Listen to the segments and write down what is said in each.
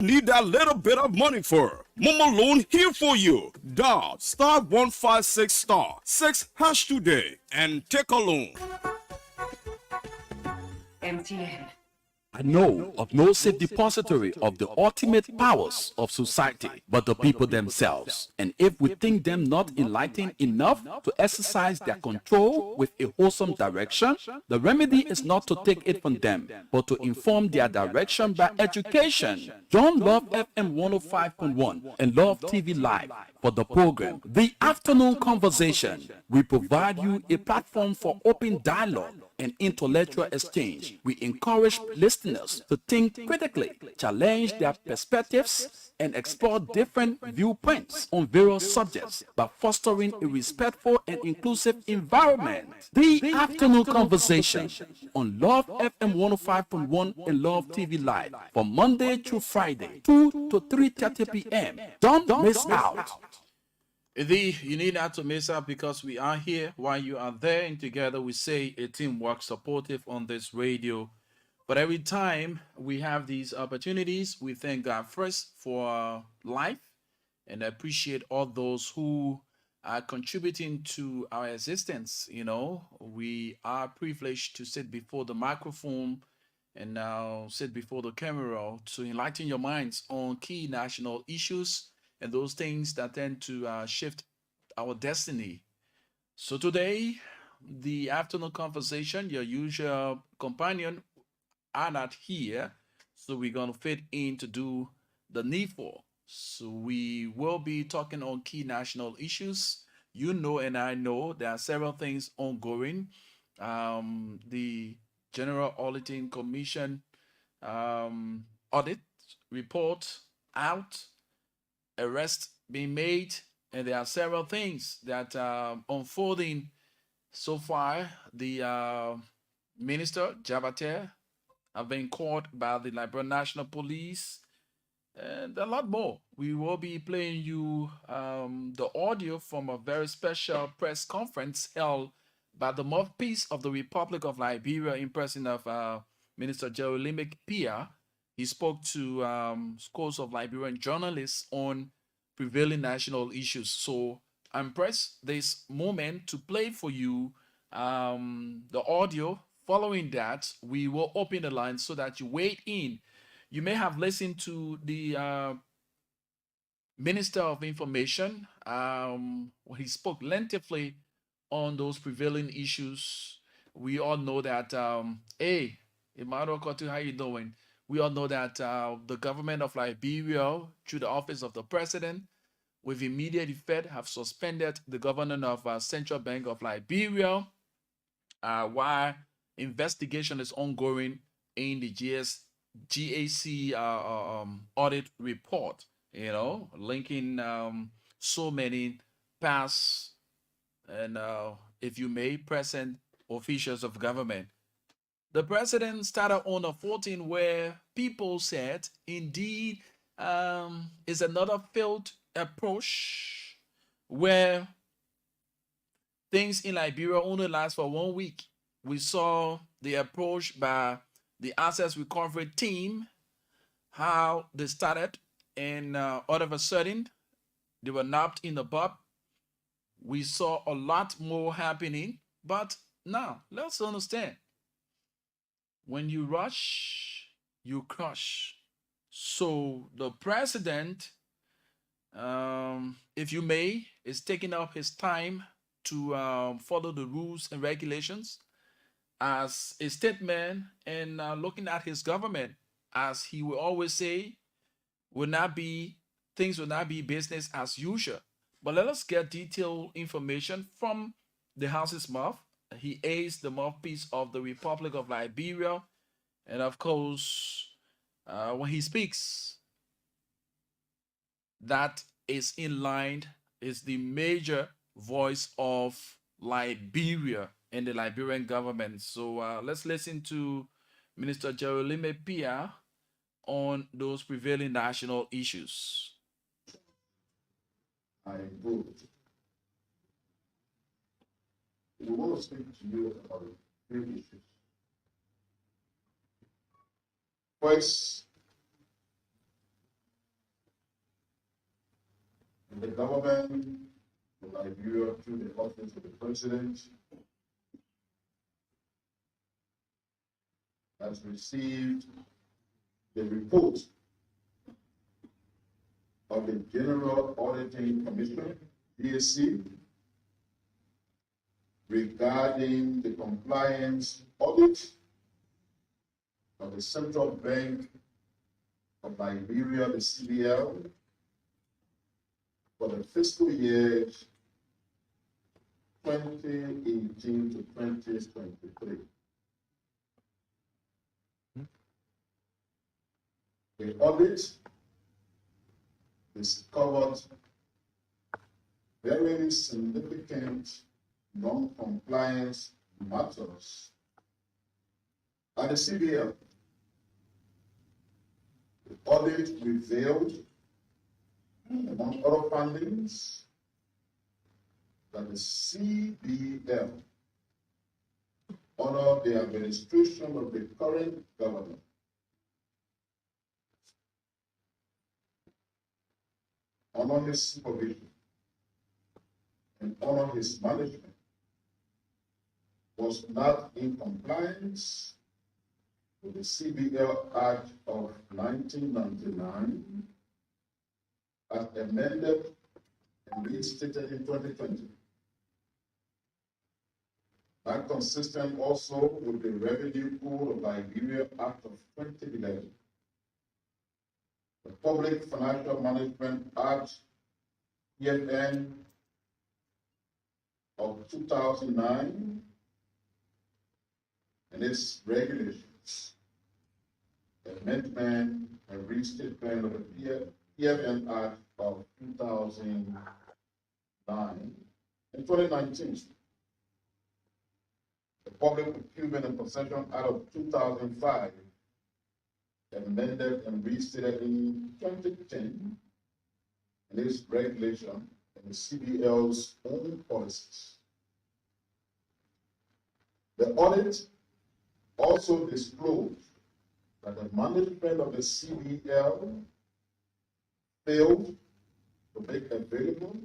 Need that little bit of money for? Momo Loan here for you. Dial star 156 star 6 hash today and take a loan. MTN. I know of no safe depository of the ultimate powers of society but the people themselves. And if we think them not enlightened enough to exercise their control with a wholesome direction, the remedy is not to take it from them, but to inform their direction by education. Join Love FM 105.1 and Love TV Live for the program The Afternoon Conversation. We provide you a platform for open dialogue and intellectual exchange. We encourage listeners to think critically, challenge their perspectives, and explore different viewpoints on various subjects by fostering a respectful and inclusive environment. The Afternoon Conversation on Love FM 105.1 and Love TV Live from Monday through Friday, 2 to 3:30 p.m. Don't miss out. You need not to miss out because we are here while you are there, and together we say a teamwork supportive on this radio. But every time we have these opportunities, we thank God first for life and appreciate all those who are contributing to our existence. You know, we are privileged to sit before the microphone and now sit before the camera to enlighten your minds on key national issues and those things that tend to shift our destiny. So today, the afternoon conversation, your usual companion are not here, so we're gonna fit in to do the needful. So we will be talking on key national issues. You know, and I know there are several things ongoing. The General Auditing Commission audit report out, arrest being made, and there are several things that are unfolding so far. The Minister Jabate have been caught by the Liberia National Police, and a lot more. We will be playing you the audio from a very special press conference held by the mouthpiece of the Republic of Liberia in person of Minister Jerolimic Pia. He spoke to scores of Liberian journalists on prevailing national issues. So I'm pressed this moment to play for you the audio. Following that, we will open the line so that you wait in. You may have listened to the Minister of Information. He spoke lengthily on those prevailing issues. We all know that, hey, Emmanuel Kotu, how you doing? We all know that the government of Liberia, through the office of the president, with immediate effect, have suspended the governor of Central Bank of Liberia, while investigation is ongoing in the GAC audit report. You know, linking so many past and, if you may, present officials of government. The president started on a 14 where people said, indeed, is another failed approach where things in Liberia only last for 1 week. We saw the approach by the assets recovery team, how they started, and all of a sudden, they were nabbed in the bud. We saw a lot more happening, but now let's understand. When you rush, you crush. So the president, if you may, is taking up his time to follow the rules and regulations as a statement and looking at his government, as he will always say, things will not be business as usual. But let us get detailed information from the House's mouth. He is the mouthpiece of the Republic of Liberia. And of course, when he speaks, that is in line, is the major voice of Liberia and the Liberian government. So let's listen to Minister Jerolime Pia on those prevailing national issues. I vote. We want to speak to you about three issues. First, the government of Liberia through the office of the president has received the report of the General Auditing Commission, GAC, regarding the compliance audit of the Central Bank of Liberia, the CBL, for the fiscal year 2018 to 2023. The audit discovered very significant non-compliance matters at the CBL. The audit revealed, among other findings, that the CBL, under the administration of the current governor, under his supervision and under his management, was not in compliance with the CBL Act of 1999 as amended and restated in 2020. Not consistent also with the Revenue Code of Liberia Act of 2011, the Public Financial Management Act, PFN, of 2009, and its regulations, amendment and restatement of the PFN Act of 2009 and 2019. The Public Procurement and Concession Act of 2005, amended and restated in 2010, and its regulation and the CBL's own policies. The audit also disclosed that the management of the CBL failed to make available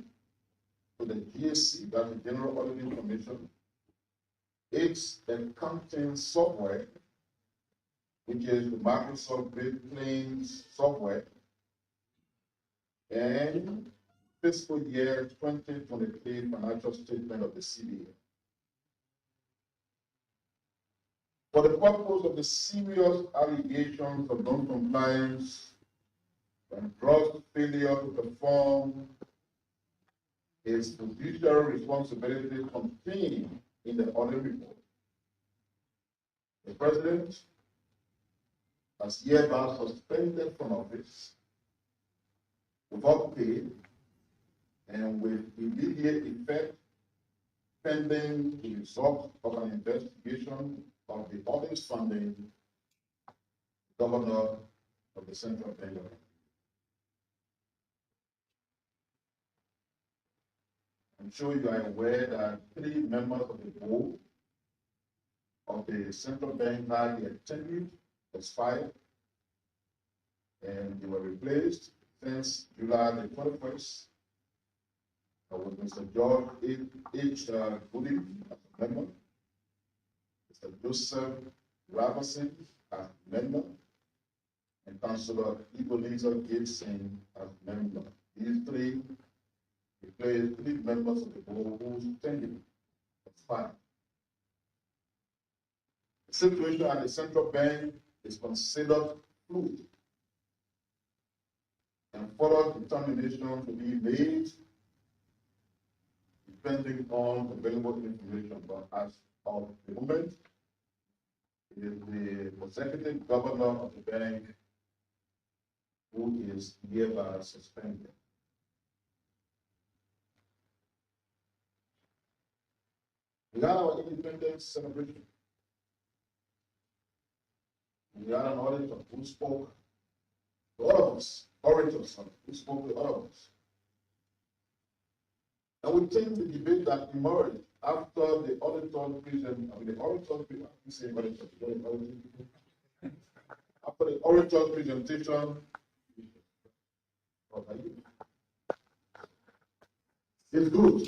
to the GAC, that's the General Auditing Commission, its accounting software, which is the Microsoft Great Plains software, and fiscal year 2023 financial statement of the CBL. For the purpose of the serious allegations of non-compliance and gross failure to perform its fiduciary responsibilities contained in the audit report, the President has hereby suspended from office without pay and with immediate effect pending the result of an investigation of the audit funding governor of the Central Bank. I'm sure you are aware that 3 members of the board of the Central Bank had their tenure expired, and they were replaced since July the 21st with Mr. George H. Goody as a member, Mr. Joseph Robertson as member, and Councillor Ebenezer Gibson as member. These 3 replaced 3 members of the board whose tenure expired. The situation at the Central Bank is considered fluid, and further determination to be made depending on available information. But as of the moment, it is the executive governor of the bank who is hereby suspended. We had our independence celebration. We had an auditor who spoke to all of us, orators who spoke to all of us. And we came to debate that emerged after the auditor presentation, after the orator's presentation, is good.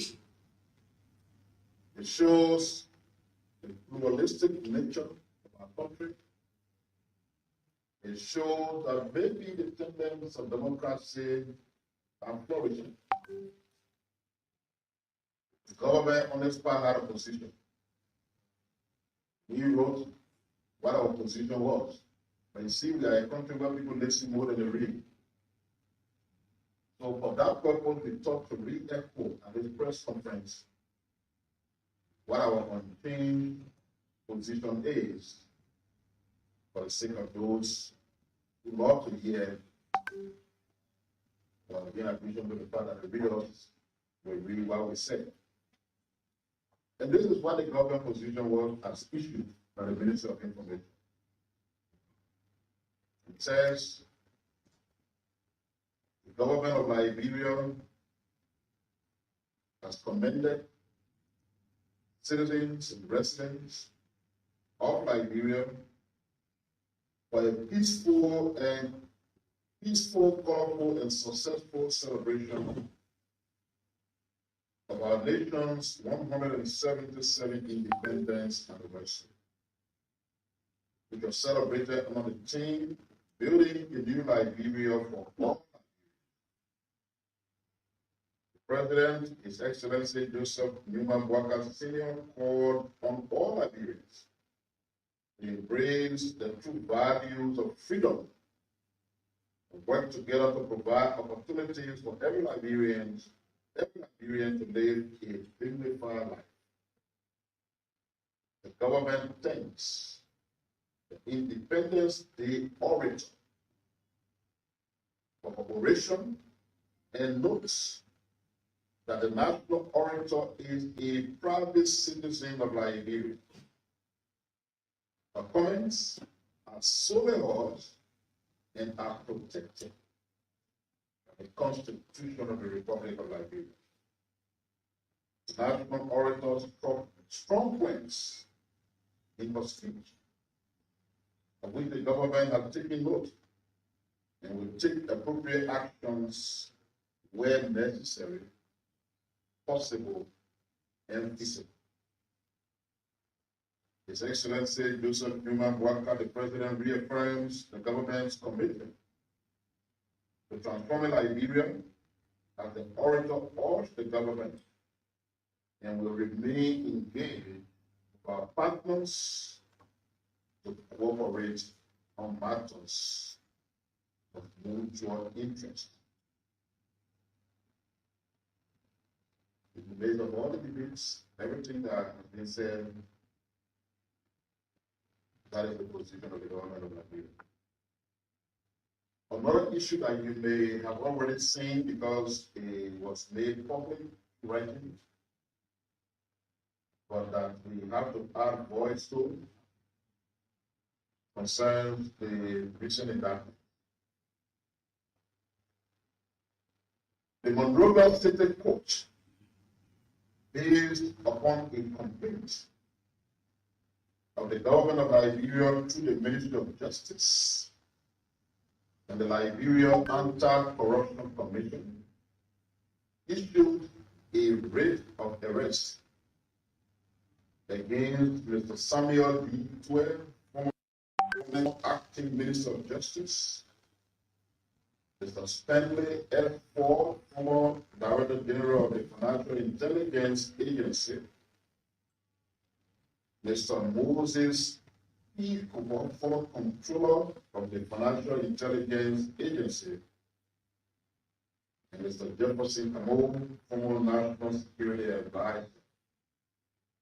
It shows the pluralistic nature of our country. It shows that maybe the tendencies of democracy are flourishing. The government on its part had a position. He wrote what our position was. But you see, we are a country where people listen more than they read. So for that purpose, we thought to re-echo at this press conference what our unchanged position is, for the sake of those who love to hear. Well, again, I appreciate the fact that the readers will read what we say. And this is what the government position was as issued by the Ministry of Information. It says, the government of Liberia has commended citizens and residents of Liberia for a peaceful, colorful, and successful celebration of our nation's 177th independence anniversary, which was celebrated under the theme Building a New Liberia for All. The President, His Excellency Joseph Newman Boakai Sr., called on all Liberians to embrace the true values of freedom and work together to provide opportunities for every Liberian to live a dignified life. The government thanks the Independence Day orator for operation and notes that the national orator is a private citizen of Liberia. Her comments are solely hers and are protected by the Constitution of the Republic of Liberia. The national orator struck strong points in her speech, of which the government has taken note and will take appropriate actions where necessary, possible, and feasible. His Excellency Joseph Newman Boakai, the President, reaffirms the government's commitment to transforming Liberia as the orator urged the government, and will remain engaged with our partners to cooperate on matters of mutual interest. In the midst of all the debates, everything that has been said, that is the position of the government of Liberia. Another issue that you may have already seen because it was made public, writing, but that we have to add voice to, concerns the recent indictment. The Monrovia State Court, based upon a complaint of the government of Liberia to the Ministry of Justice and the Liberia Anti-Corruption Commission, issued a writ of arrest against Mr. Samuel B. Twell, former acting Minister of Justice, Mr. Stanley F. Ford, former Director General of the Financial Intelligence Agency, Mr. Moses P. Kumar, former Controller of the Financial Intelligence Agency, and Mr. Jefferson Kamo, former National Security Advisor,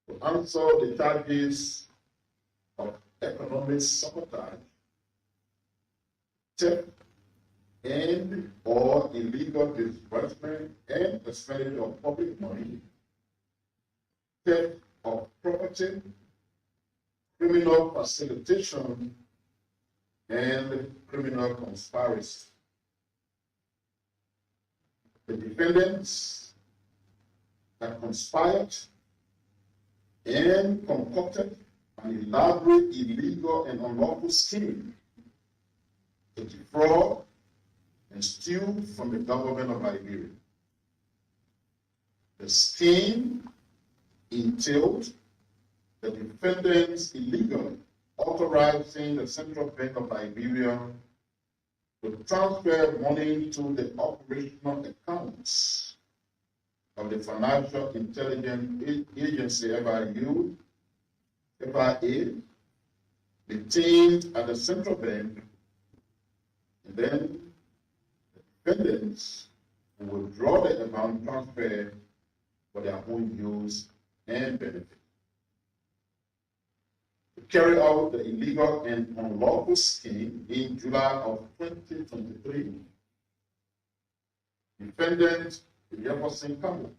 to answer the charges of economic sabotage, theft, and or illegal disbursement and expenditure of public money, theft of property, criminal facilitation, and criminal conspiracy. The defendants have conspired and concocted an elaborate, illegal, and unlawful scheme to defraud and steal from the government of Liberia. The scheme entailed the defendants illegally authorizing the Central Bank of Liberia to transfer money to the operational accounts of the Financial Intelligence Agency, FIA, detained at the Central Bank, and then the defendants will withdraw the amount transferred for their own use and benefit. To carry out the illegal and unlawful scheme in July of 2023, defendant Jefferson Campbell,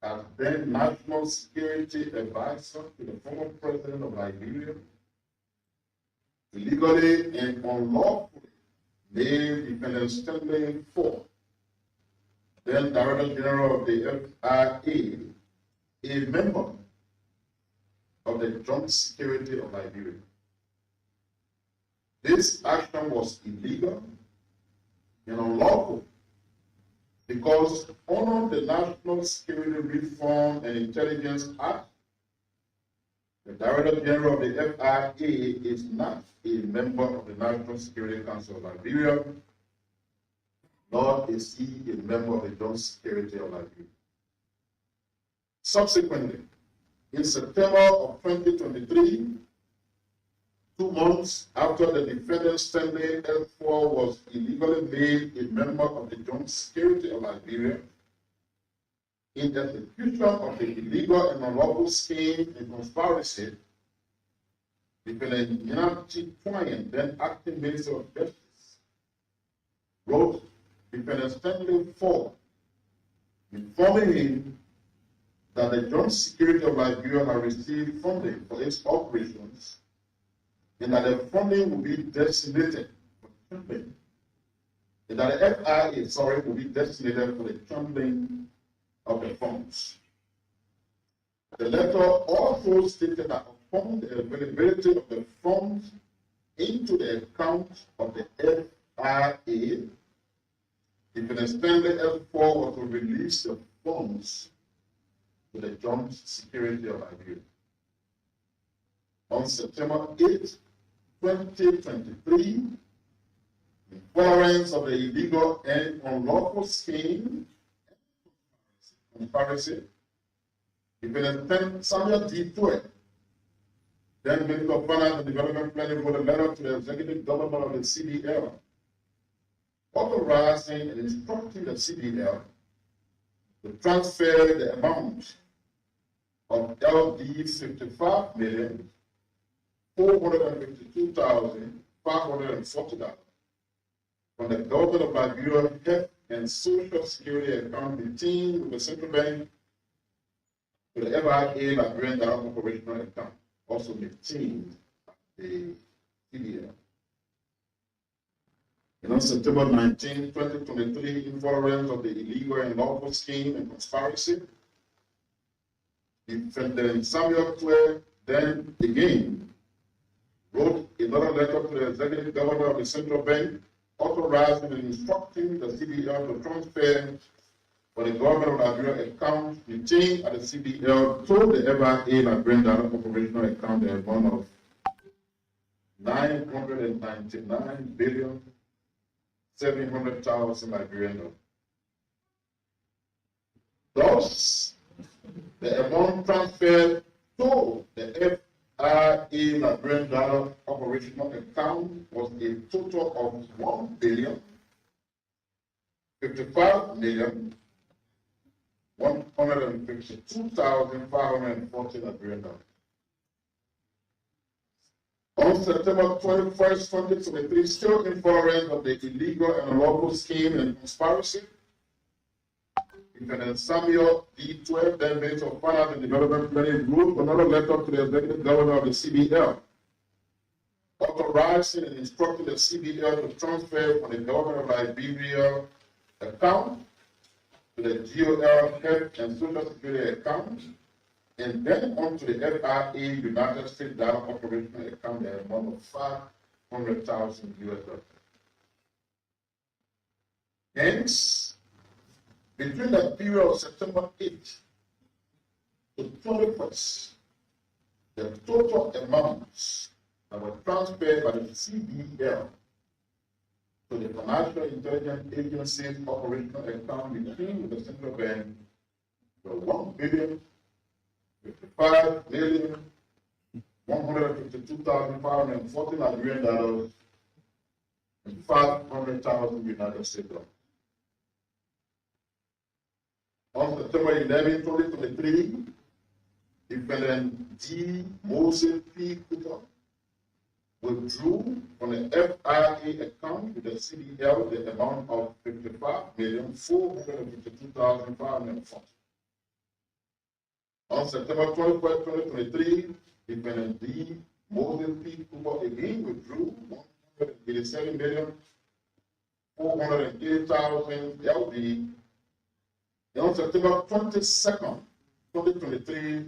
as then National Security Advisor to the former President of Liberia, illegally and unlawfully made defendant Stanley Ford, then Director General of the FIA, a member of the Joint Security of Liberia. This action was illegal and unlawful because under the National Security Reform and Intelligence Act, the Director General of the FIA is not a member of the National Security Council of Liberia, nor is he a member of the Joint Security of Liberia. Subsequently, in September of 2023, 2 months after the defendant Stanley L4 was illegally made a member of the Joint Security of Liberia, in the execution of the illegal and unlawful scheme and conspiracy, defendant Yanati Twine, then acting Minister of Justice, wrote defendant Stanley Ford, informing him that the Joint Security of Liberia had received funding for its operations and that the funding will be designated for chambering, and that the FIA, will be designated for the chambering of the funds. The letter also stated that upon the availability of the funds into the account of the FIA, if an Stanley L4 was to release the funds to the Joint Security of Liberia. On September 8, 2023, in furtherance of the illegal and unlawful scheme conspiracy, Defendant Samuel D. Tue, then Minister of Finance and Development Planning, wrote a letter to the Executive Governor of the CBL, authorizing and instructing the CBL to transfer the amount of LD 55,452,540 from the Government of Liberia Health and Social Security account retained with the Central Bank to the FIA Liberian Direct Operational account, also maintained at the CBL. And on September 19, 2023, in furtherance of the illegal and lawful scheme and conspiracy, Defendant Samuel Tue then again wrote another letter to the Executive Governor of the Central Bank, authorizing and instructing the CBL to transfer for the Government of Liberia account retained at the CBL to the FIA Liberian Direct Operational account the amount of 999,700,000 Liberian dollars. Thus, the amount transferred to the FIA Liberian Direct Operational account was a total of 1,055,152,540 Liberian dollars. On September 21st, 2023, still in furtherance of the illegal and unlawful scheme and conspiracy, Defendant Samuel D. Tue, then Minister of Finance and Development Planning, wrote another letter to the Executive Governor of the CBL, authorizing and instructing the CBL to transfer from the Government of Liberia account to the GOL Health and Social Security account, and then on to the FIA United States Direct Operational account the amount of $500,000 US. Hence, Between the period of September 8th to 21st, the total amounts that were transferred by the CBL to the Financial Intelligence Agency's operational account between the central bank were $1,055,152,540 Nigerian dollars and 500,000 United States dollars. On September 11, 2023, defendant D. Moses P. Cooper withdrew from the FIA account with the CDL the amount of $55,452,540. On September 21st, 2023, defendant D. Moses P. Cooper again withdrew $187,480,000 LD. And on September 22nd, 2023,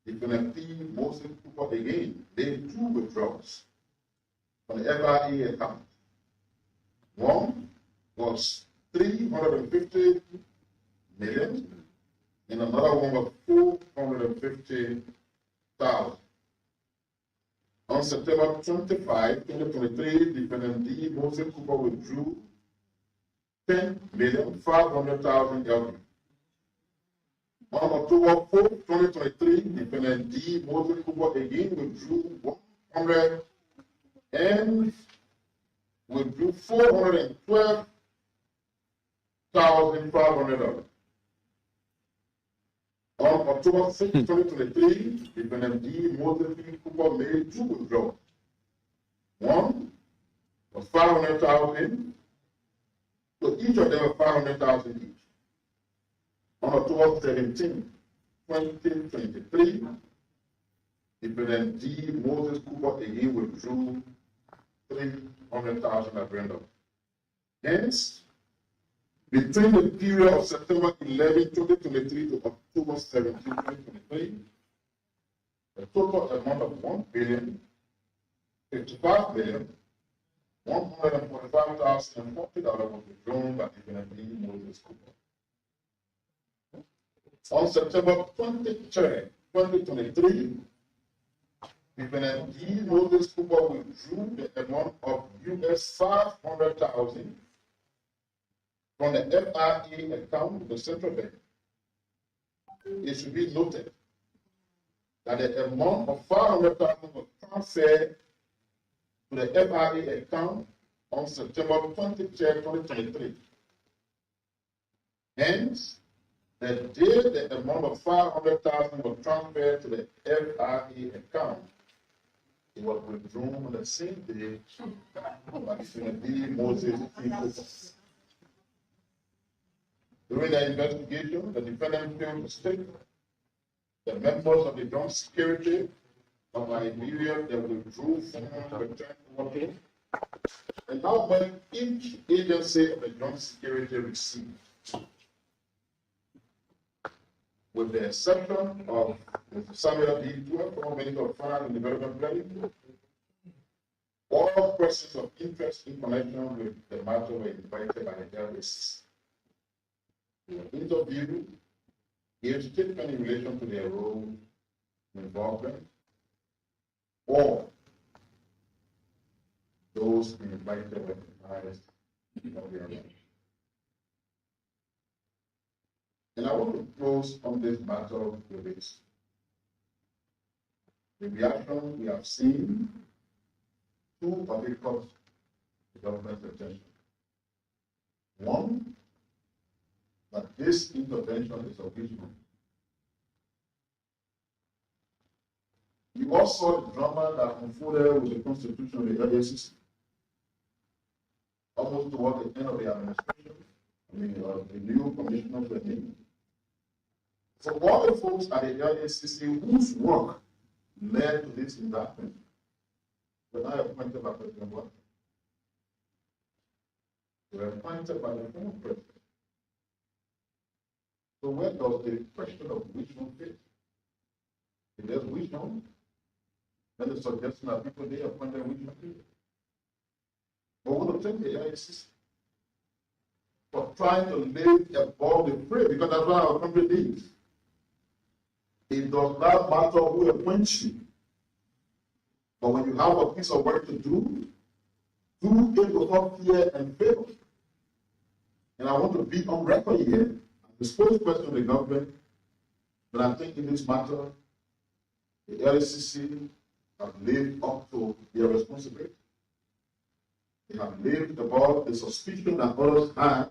defendant P. Moses Cooper again made two withdrawals from the FIA account. One was $350 million, and another one was $450,000. On September 25, 2023, defendant D. Moses Cooper withdrew $10,500,000 LD. On October 4, 2023, defendant D. Moses Cooper again withdrew $412,500. On October 6, 2023, defendant D. Moses Cooper made two withdrawals. One was $500,000, so each of them were $500,000 each. On October 17, 2023, defendant D. Moses Cooper again withdrew $300,000. Hence, between the period of September 11, 2023 to October 17, 2023, the total amount of $1,055,145,040 was withdrawn by defendant D. Moses Cooper. On September 23rd, 2023, defendant D. Moses Cooper withdrew the amount of $500,000 from the FIA account of the central bank. It should be noted that the amount of $500,000 was transferred to the FIA account on September 23rd, 2023. Hence, the day the amount of $500,000 was transferred to the FIA account, it was withdrawn on the same day by defendant D. Moses P. Cooper. During the investigation, the defendant failed to state the members of the Joint Security of Liberia that withdrew from the return to work, and how much each agency of the Joint Security received, with the exception of Mr. Samuel D. Dua, former Minister of Finance and Development Planning. All persons of interest in connection with the matter were invited by the terrorists. They were interviewed, gave statement in relation to their role in involvement, or those invited were advised of their role. And I want to close on this matter with this. The reaction we have seen two of it caught the government's attention. One, that this intervention is original. You also saw the drama that unfolded with the constitution of the LACC, almost toward the end of the administration. The new commissioners were named. So all the folks at the LACC whose work led to this indictment were not appointed by President Buhari. They were appointed by the former president. So where does the question of wisdom fit? If there's wisdom, then the suggestion that people they appointed wisdom fit. But we will take the LACC. But trying to live above the fray, because that's what our country needs. It does not matter who appoints you. But when you have a piece of work to do it without fear and favor. And I want to be on record here, I'm the spokesperson of the government, but I think in this matter, the LCC have lived up to their responsibility. They have lived above the suspicion that others had,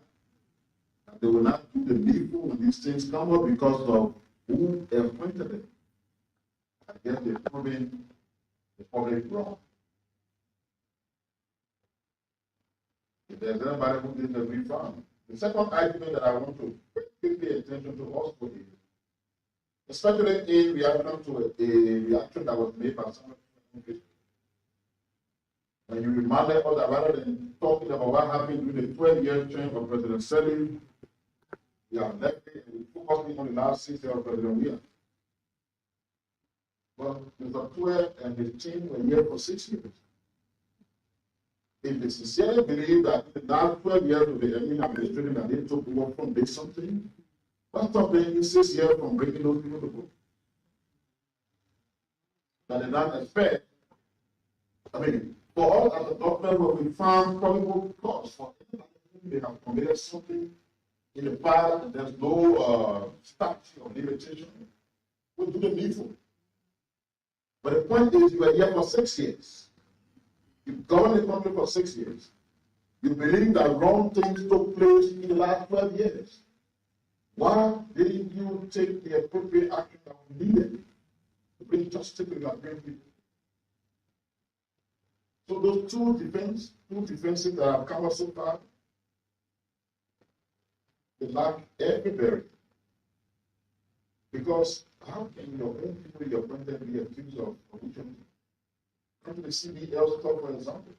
that they will not do the needful when these things come up because of who appointed them. I guess they're proving the public wrong. If there's anybody who didn't agree, fine. The second argument that I want to pay attention to also is, especially in reaction to a reaction that was made by some people. When you reminded us that rather than talking about what happened during the 12-year term of President Selig, we have left it and we focused on the last 6 years of President Weah. But Mr. Tuer and his team were here for 6 years. If they sincerely believe that in the last 12 years of the administration that they took work from did something, what's stopping you 6 years from bringing those people to book? That they not expect. I mean, for us as a government, when we found probable cause for anybody, they have committed something in the past, there's no statute or limitation. We do the needful. But the point is, you are here for 6 years. You governed the country for 6 years. You believe that wrong things took place in the last 12 years. Why didn't you take the appropriate action that was needed to bring justice to your people? So those two defenses that have come up so far, they lack every bearing. Because how can your own people you appointed be accused of corruption? Come to the CBL stuff, for example.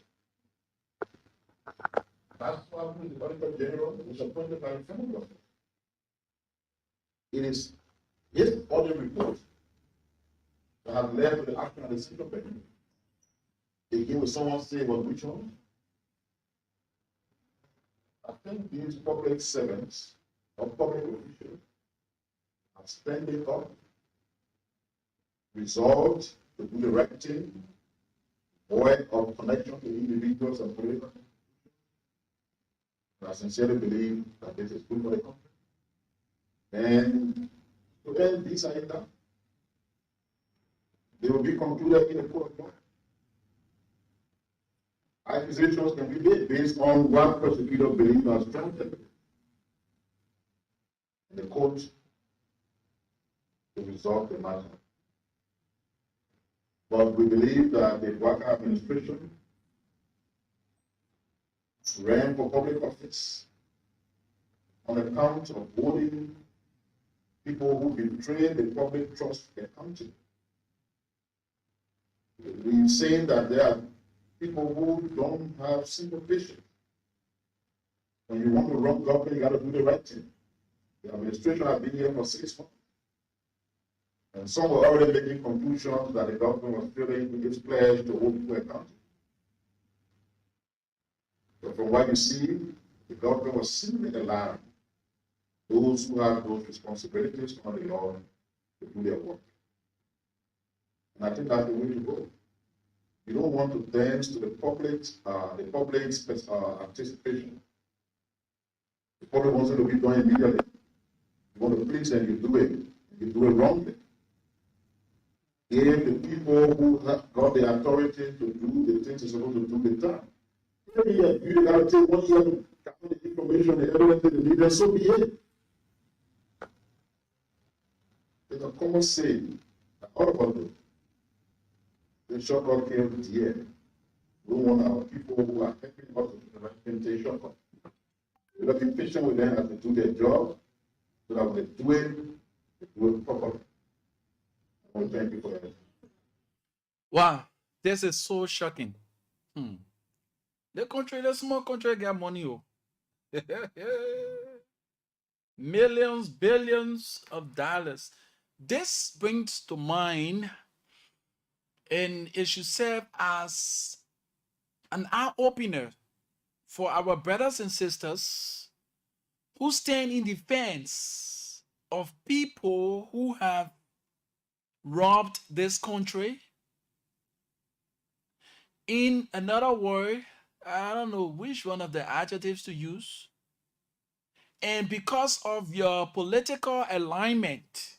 That's why the Auditor General was appointed by the federal government. It is his audit report that has led to the action of the central bank. Again, will someone say, well, which one? I think these public servants or public officials are standing up, resolved to do the right thing, void of connection to individuals and political. I sincerely believe that this is good for the country. And to end this agenda, they will be concluded in a court of law. Accusations can be made based on what prosecutor believes as strong evidence. And the court will resolve the matter. But we believe that the Waka administration ran for public office on account of holding people who betrayed the public trust accountable. We've seen that there are people who don't have simple patience. When you want to run government, you got to do the right thing. The administration has been here for 6 months. And some were already making conclusions that the government was failing to its pledge to hold people accountable. But from what you see, the government was simply allowing those who have those responsibilities on the law to do their work. And I think that's the way to go. You don't want to dance to the public's anticipation. The public wants it to be done immediately. You want to please them, you do it. You do it wrongly. If the people who have got the authority to do the things they're supposed to do the time, you got to take 1 year to gather the information, the evidence that they need, and so be it. It's a common saying that all of us do. The shortcut came with here. We want our people who are helping us to do the right thing to take shortcut. We have to be patient with them as they do their job, so that when they do it properly. I want to thank you for that. Wow, this is so shocking. The small country get money. Oh. Millions, billions of dollars. This brings to mind, and it should serve as an eye-opener for our brothers and sisters who stand in defense of people who have robbed this country. In another word, I don't know which one of the adjectives to use. And because of your political alignment,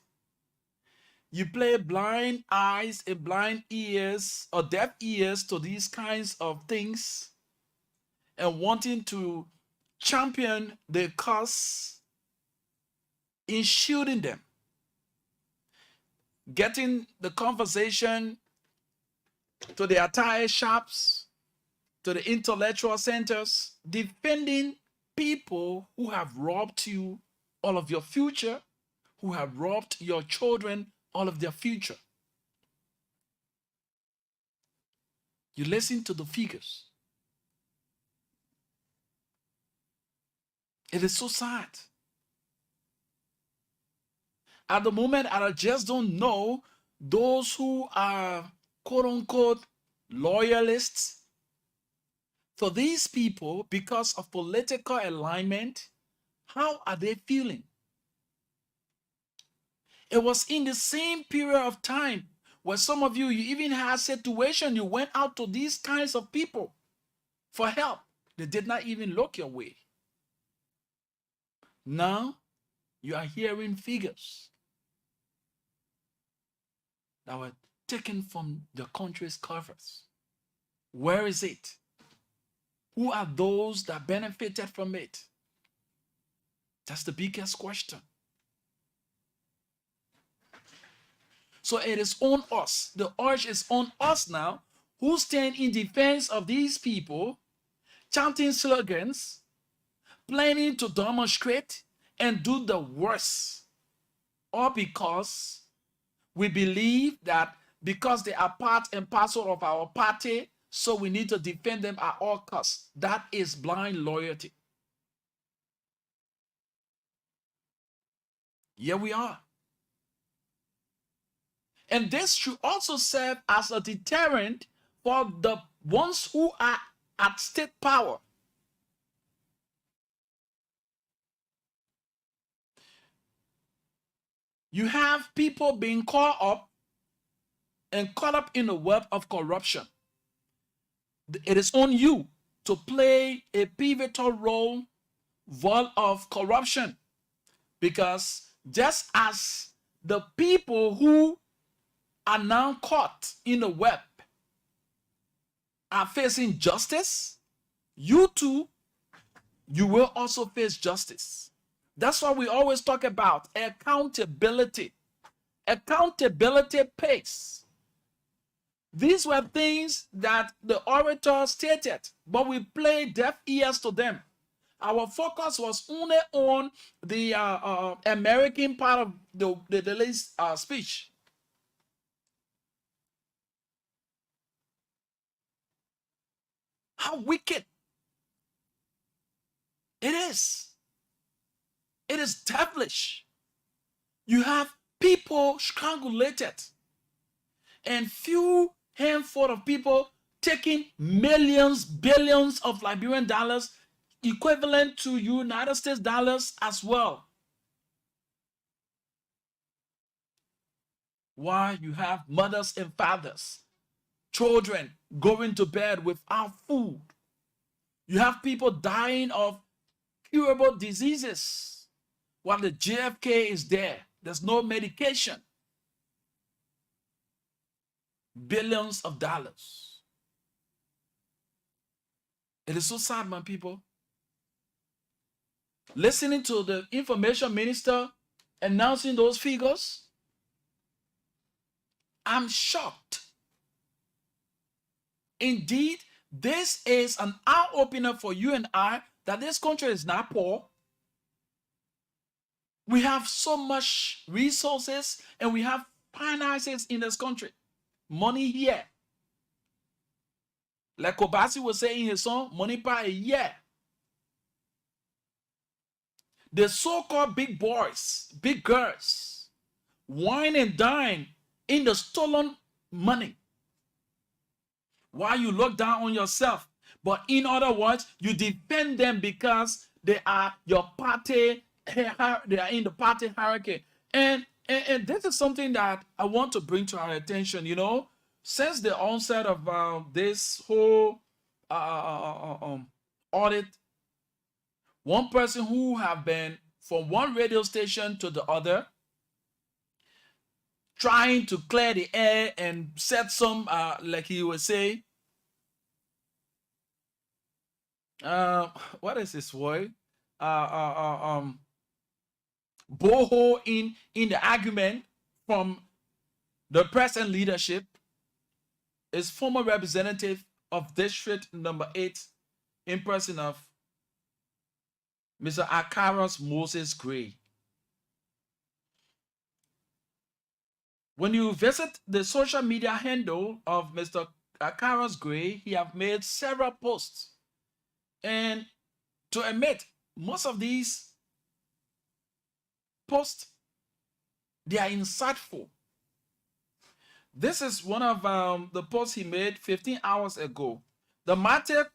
you play blind eyes and blind ears or deaf ears to these kinds of things and wanting to champion the cause in shielding them, getting the conversation to the attire shops, to the intellectual centers, defending people who have robbed you all of your future, who have robbed your children all of their future. You listen to the figures. It is so sad. At the moment, I just don't know those who are quote unquote loyalists. For these people, because of political alignment, how are they feeling? It was in the same period of time where some of you even had situation, you went out to these kinds of people for help. They did not even look your way. Now, you are hearing figures that were taken from the country's coffers. Where is it? Who are those that benefited from it? That's the biggest question. So it is on us. The urge is on us now, who stand in defense of these people, chanting slogans, planning to demonstrate and do the worst. All because we believe that because they are part and parcel of our party, so we need to defend them at all costs. That is blind loyalty. Here we are. And this should also serve as a deterrent for the ones who are at state power. You have people being caught up in the web of corruption. It is on you to play a pivotal role of corruption, because just as the people who are now caught in the web are facing justice, you too, you will also face justice. That's why we always talk about accountability. Accountability pays. These were things that the orator stated, but we played deaf ears to them. Our focus was only on the American part of the speech. How wicked it is. It is devilish. You have people strangulated and few handful of people taking millions, billions of Liberian dollars, equivalent to United States dollars as well. While you have mothers and fathers, children going to bed without food. You have people dying of curable diseases while the JFK is there. There's no medication. Billions of dollars. It is so sad, my people. Listening to the information minister announcing those figures, I'm shocked. Indeed, this is an eye-opener for you and I that this country is not poor. We have so much resources and we have finances in this country. Money here. Like Obasi was saying in his song, money by a year. The so-called big boys, big girls, wine and dine in the stolen money. While you look down on yourself. But in other words, you defend them because They are your party. They are in the party hierarchy, and this is something that I want to bring to our attention. You know, since the onset of this whole audit, one person who have been from one radio station to the other, trying to clear the air and set some, like he would say, what is this word? Boho in the argument from the present leadership is former representative of District Number 8 in person of Mr. Akaros Moses Gray. When you visit the social media handle of Mr. Akaros Gray, he have made several posts. And to admit, most of these posts, they are insightful. This is one of the posts he made 15 hours ago. The Mate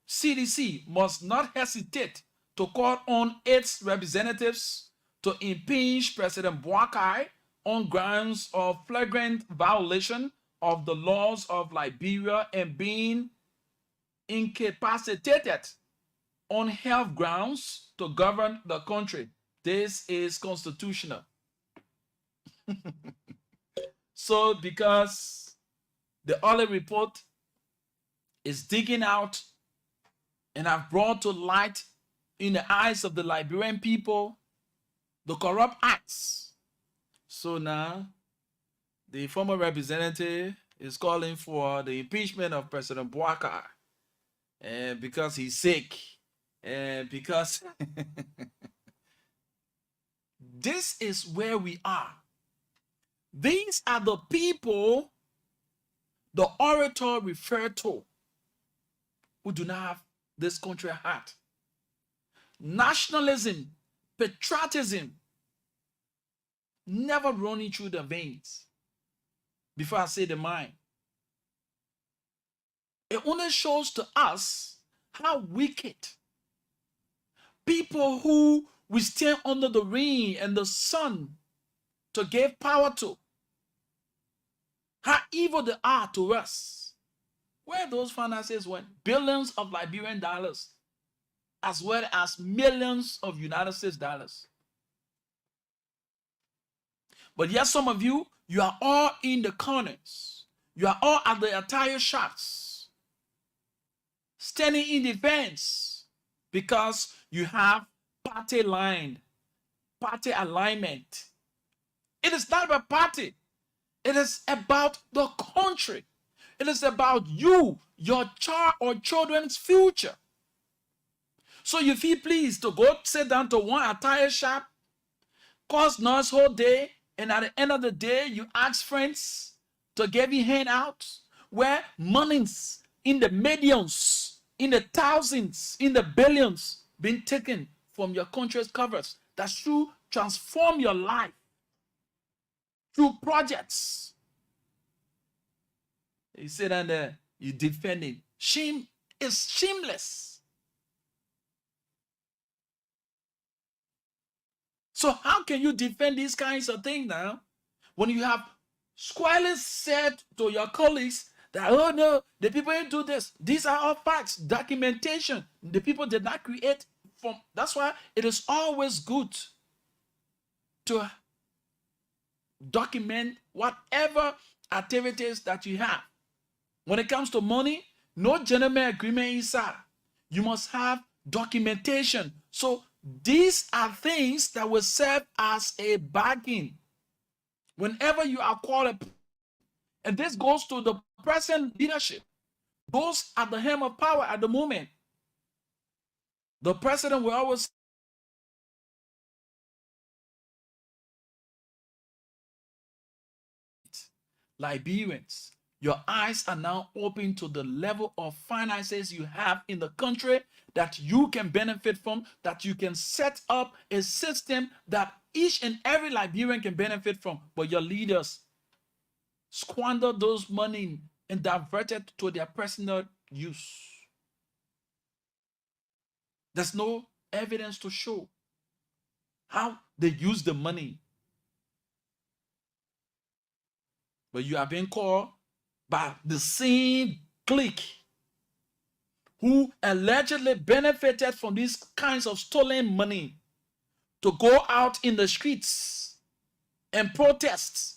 CDC must not hesitate to call on its representatives to impeach President Boakai on grounds of flagrant violation of the laws of Liberia and being incapacitated on health grounds to govern the country. This is constitutional. So because the audit report is digging out and have brought to light in the eyes of the Liberian people the corrupt acts. So now the former representative is calling for the impeachment of President Boakai, and because he's sick, and because this is where we are. These are the people the orator referred to who do not have this country at heart. Nationalism, patriotism, never running through the veins. Before I say the mind, it only shows to us how wicked people who we stand under the rain and the sun to give power to, how evil they are to us. Where those finances went, billions of Liberian dollars, as well as millions of United States dollars. But yet some of you, you are all in the corners. You are all at the attire shops, standing in defense because you have party line, party alignment. It is not about party. It is about the country. It is about you, your child or children's future. So you feel pleased to go sit down to one attire shop, cost nurse whole day, and at the end of the day, you ask friends to give you handouts where monies in the millions, in the thousands, in the billions being taken from your country's covers that should transform your life through projects. You sit down there, you defend it. Shame is shameless. So how can you defend these kinds of things now when you have squarely said to your colleagues that, oh no, the people didn't do this. These are all facts, documentation. The people did not create from. That's why it is always good to document whatever activities that you have. When it comes to money, no gentleman agreement inside. You must have documentation. So these are things that will serve as a bargain whenever you are called. And this goes to the present leadership, those at the helm of power at the moment. The president will always Liberians, your eyes are now open to the level of finances you have in the country that you can benefit from, that you can set up a system that each and every Liberian can benefit from. But your leaders squander those money and divert it to their personal use. There's no evidence to show how they use the money. But you are being called by the same clique who allegedly benefited from these kinds of stolen money to go out in the streets and protest.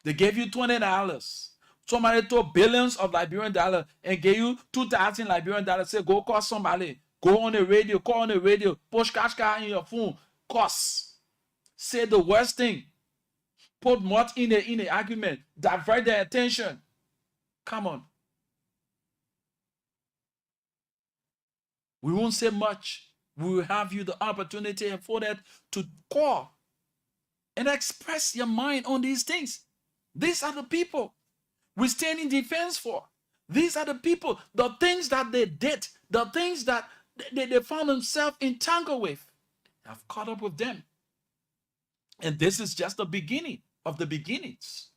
They gave you $20. Somebody took billions of Liberian dollars and gave you 2,000 Liberian dollars. Say, go call somebody. Go on the radio. Call on the radio. Push cash card in your phone. Cuss. Say the worst thing. Put mud in the argument. Divert their attention. Come on. We won't say much. We will have you the opportunity afforded to call and express your mind on these things. These are the people we stand in defense for. These are the people, the things that they did, the things that they found themselves entangled with. I've caught up with them. And this is just the beginning of the beginnings.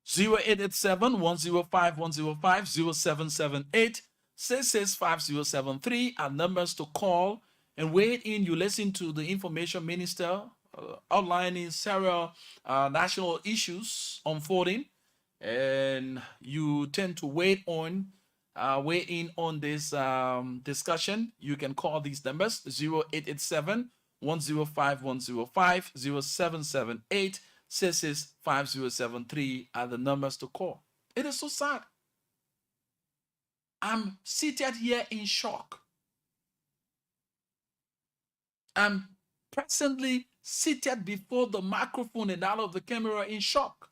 0887-105-105, 0778-665-073 are numbers to call and weigh in. You listen to the information minister outlining several national issues unfolding, and you tend to weigh in on this discussion. You can call these numbers 0887-105-105, 0778-665-073 are the numbers to call. It is so sad. I'm seated here in shock. I'm presently seated before the microphone and out of the camera in shock.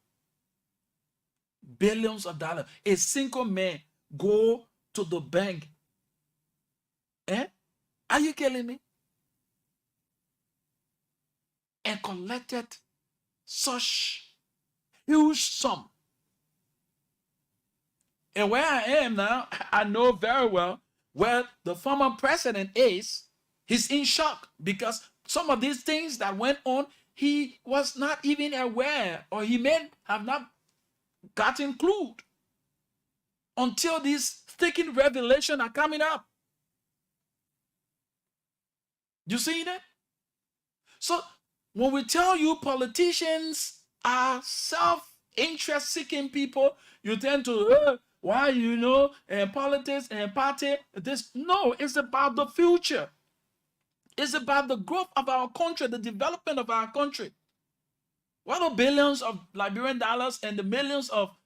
Billions of dollars. A single man go to the bank. Are you kidding me? And collected such huge sum. And where I am now, I know very well where the former president is. He's in shock because some of these things that went on, he was not even aware, or he may have not gotten clued until these sticking revelations are coming up. You see that? So when we tell you politicians are self-interest seeking people, you tend to, why, and politics and party, this. No, it's about the future. It's about the growth of our country, the development of our country. What the billions of Liberian dollars and the millions of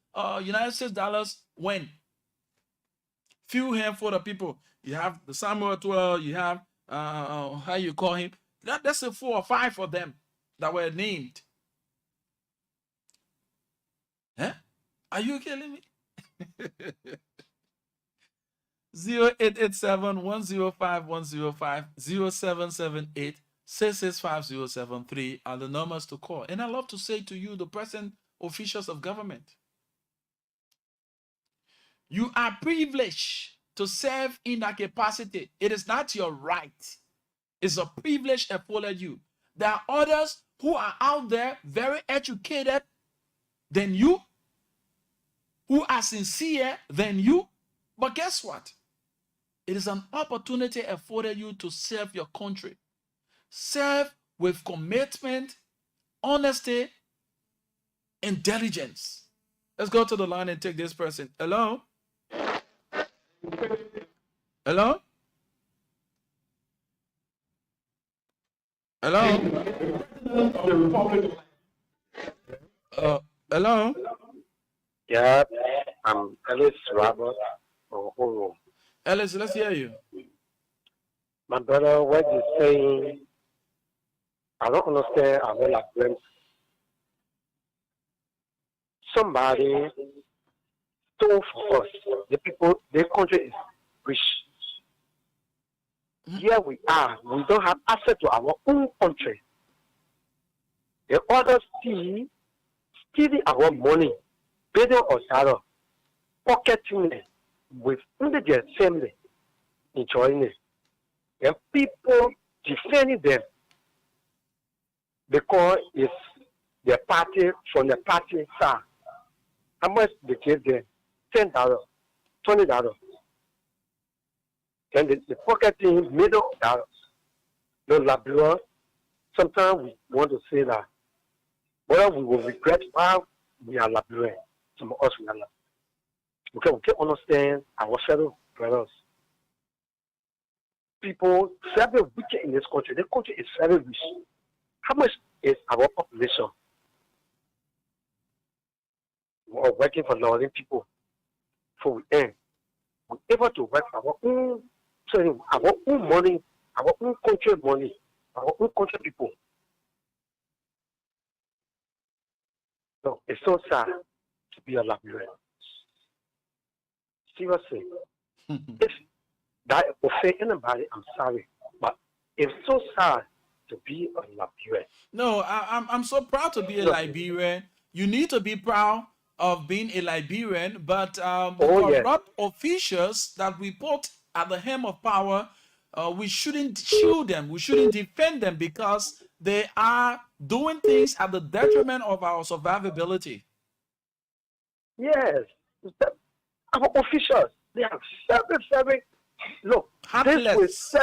United States dollars went? Few handful of people. You have the Samuel 12, you have, how you call him? That's a 4 or 5 of them that were named. Are you kidding me? 0887-105-105, 0778-665-073 are the numbers to call. And I love to say to you, the present officials of government, you are privileged to serve in that capacity. It is not your right. It's a privilege afforded you. There are others who are out there very educated than you, who are sincere than you. But guess what? It is an opportunity afforded you to serve your country. Serve with commitment, honesty, and diligence. Let's go to the line and take this person. Hello? Hello? Hello? Hello? Yeah, I'm Ellis Robert from Oro. Ellis, let's hear you. My brother, what you saying, I don't understand. I will blame somebody stole for us. The people, the country is rich. Here we are. We don't have access to our own country. The others stealing our money, building us out, pocketing it with their family, enjoying it. And people defending them because it's the party from the party side. How much they give them? $10, $20. And the pocketing middle the laborer, sometimes we want to say that, well, we will regret why we are laboring. Some of us we are laboring. Because we can understand our fellow brothers. People very wicked in this country. The country is very rich. How much is our population? We are working for Lording people. For we earn. We're able to work our own, our own money, our own country money, our own country people. So it's so sad to be a labyrinth. Seriously. If that offend anybody, I'm sorry. But it's so sad to be a Liberian. No, I'm so proud to be a Liberian. You need to be proud of being a Liberian, but the corrupt officials that we put at the helm of power, we shouldn't shield them. We shouldn't defend them because they are doing things at the detriment of our survivability. Yes. Our officials, they are very, look, Heartless.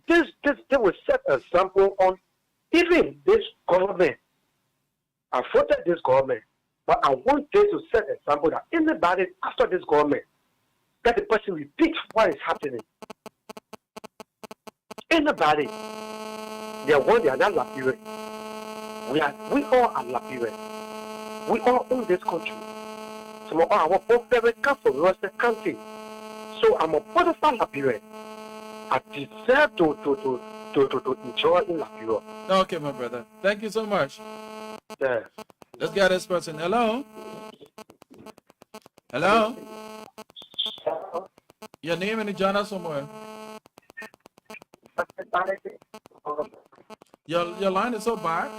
They will set a example on even this government. I voted this government, but I want them to set an example that anybody after this government, that the person repeats what is happening. Anybody, they are not Liberian. We all are Liberian. We all own this country. Some of our very careful was the country. So I'm a qualified Liberian. I deserve to enjoy in Liberia. Okay, my brother. Thank you so much. Yeah. Let's get this person. Hello? Hello? Your name and the journal somewhere. Your line is so bad.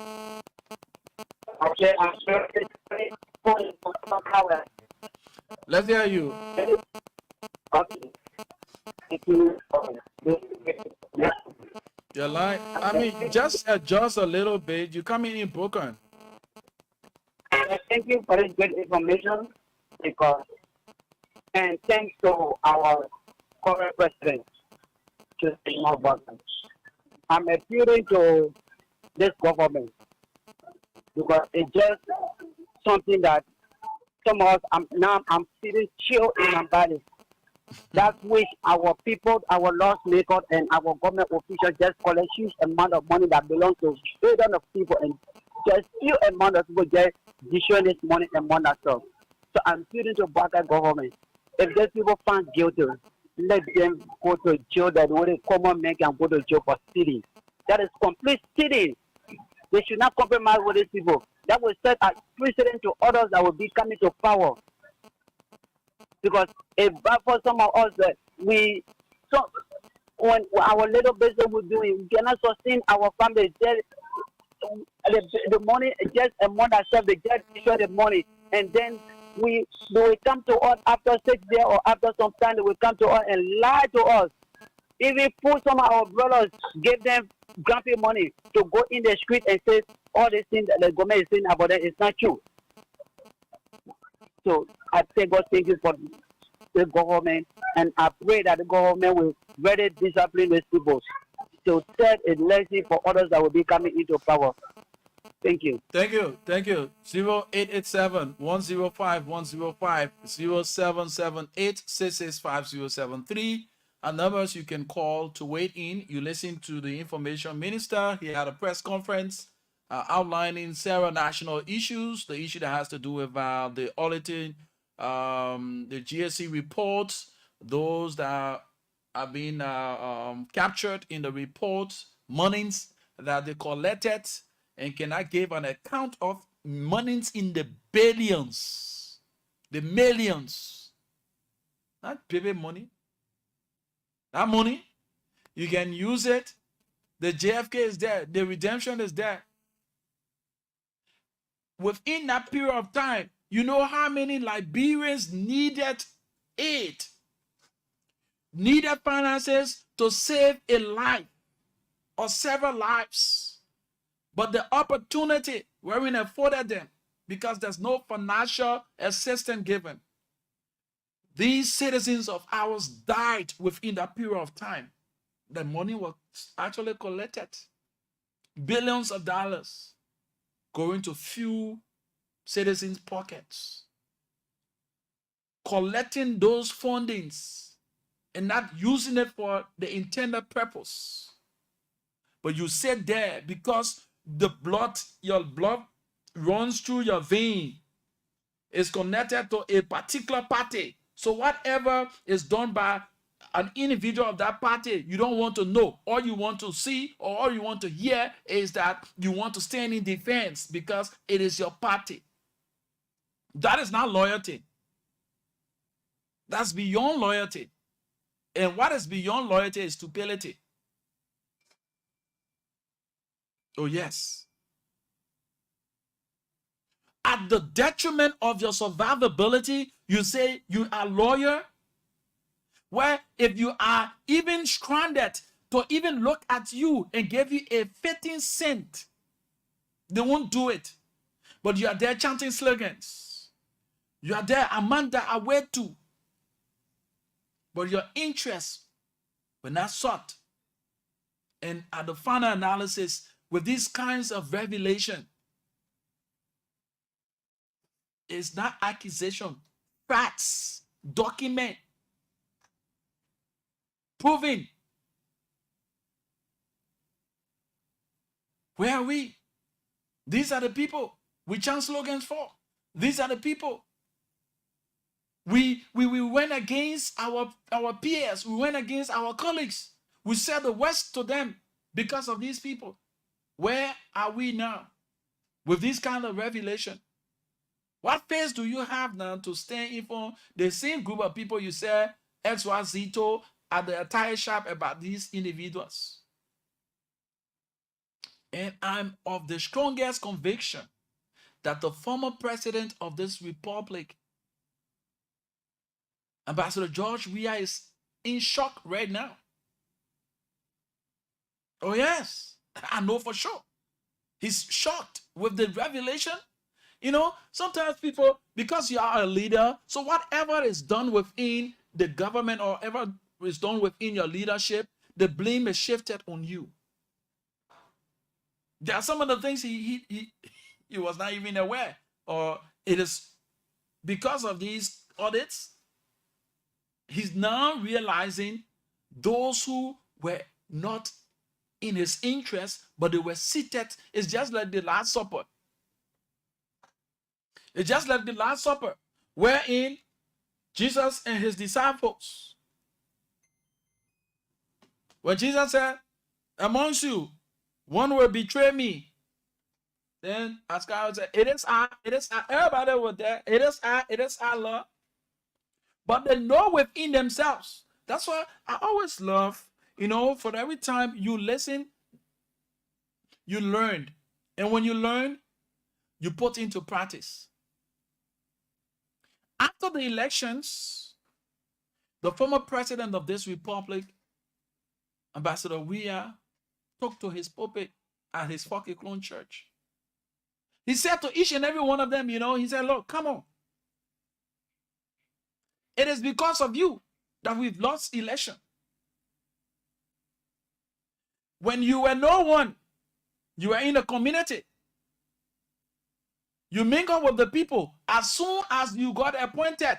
Okay, I'm Let's hear you. Your line, I mean, just adjust a little bit. You coming in broken. Thank you for this good information, and thanks to our current president, Justin Button. I'm appealing to this government because it's just something that some of us, I'm feeling chill in my body. That which our people, our laws makers, and our government officials just collect huge amount of money that belongs to billions of people, and just few amount of people just destroy this money and that stuff. So I'm feeling to back the government. If these people found guilty, let them go to jail. That way, common man can go to jail for stealing. That is complete stealing. They should not compromise with these people. That will set a precedent to others that will be coming to power. Because if for some of us that when our little business we're doing, we cannot sustain our family. The money just a month ourselves, they just destroy the money, and then they will come to us after 6 days or after some time. They will come to us and lie to us. Even put some of our brothers, give them grumpy money to go in the street and say all these things that the government is saying about them is not true. So I say God thank you for the government, and I pray that the government will very discipline these people to set a legacy for others that will be coming into power. Thank you. Thank you. Thank you. 0887-105-105, 0778-665-073 are numbers you can call to weigh in. You listen to the information minister. He had a press conference outlining several national issues. The issue that has to do with the auditing, the GSC reports, those that have been captured in the reports, monies that they collected and cannot give an account of, monies in the billions, the millions, not baby money. That money, you can use it. The JFK is there. The redemption is there. Within that period of time, you know how many Liberians needed aid, needed finances to save a life or several lives. But the opportunity weren't afforded them because there's no financial assistance given. These citizens of ours died within that period of time. The money was actually collected. Billions of dollars going to few citizens' pockets. Collecting those fundings and not using it for the intended purpose. But you sit there because your blood runs through your vein, is connected to a particular party. So whatever is done by an individual of that party, you don't want to know. All you want to see or all you want to hear is that you want to stand in defense because it is your party. That is not loyalty. That's beyond loyalty. And what is beyond loyalty is stupidity. Oh, yes. At the detriment of your survivability, you say you are loyal. Where if you are even stranded to even look at you and give you a 15 cent, they won't do it. But you are there chanting slogans. You are there, Amanda, Awetu. But your interests were not sought. And at the final analysis, with these kinds of revelation, it's not accusation, facts, document, proving. Where are we? These are the people we chant slogans for. These are the people. We went against our peers. We went against our colleagues. We said the worst to them because of these people. Where are we now with this kind of revelation? What face do you have now to stand in for the same group of people you said XYZ to at the attire shop about these individuals? And I'm of the strongest conviction that the former president of this republic, Ambassador George Weah, is in shock right now. Oh yes, I know for sure. He's shocked with the revelation. You know, sometimes people, because you are a leader, so whatever is done within the government or whatever is done within your leadership, the blame is shifted on you. There are some of the things he was not even aware, or it is because of these audits, he's now realizing those who were not in his interest, but they were seated. It's just like the Last Supper. It's just like the Last Supper, wherein Jesus and his disciples, when Jesus said, amongst you, one will betray me. Then Ascariot said, it is I. Everybody was there. It is I, Lord. But they know within themselves. That's why I always love, you know, for every time you listen, you learn. And when you learn, you put into practice. After the elections, the former president of this republic, Ambassador Weah, took to his pulpit at his Fokke Clone Church. He said to each and every one of them, you know, he said, look, come on. It is because of you that we've lost election. When you were no one, you were in the community. You mingle with the people. As soon as you got appointed,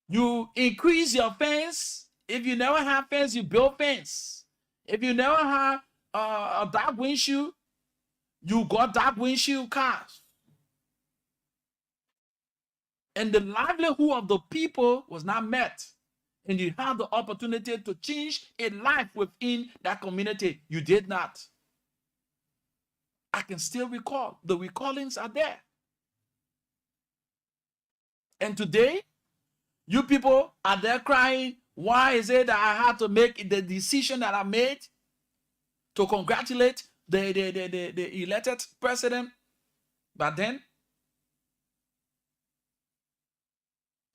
you increase your fence. If you never have fence, you build fence. If you never have a dark windshield, you got dark windshield cars. And the livelihood of the people was not met. And you had the opportunity to change a life within that community. You did not. I can still recall. The recallings are there. And today, you people are there crying, why is it that I had to make the decision that I made to congratulate the elected president? But then,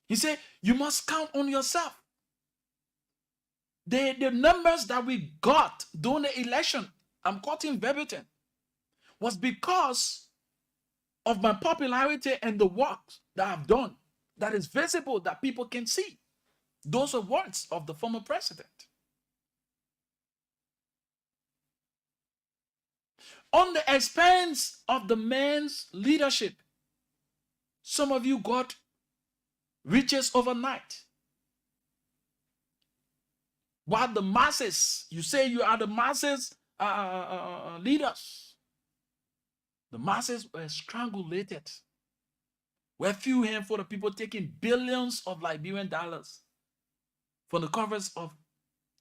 he said, you must count on yourself. The numbers that we got during the election, I'm quoting verbatim, was because of my popularity and the work that I've done. that is visible that people can see. Those are words of the former president. On the expense of the man's leadership, some of you got riches overnight. While the masses, you say you are the masses leaders. The masses were strangulated. Where few handful of people taking billions of Liberian dollars from the covers of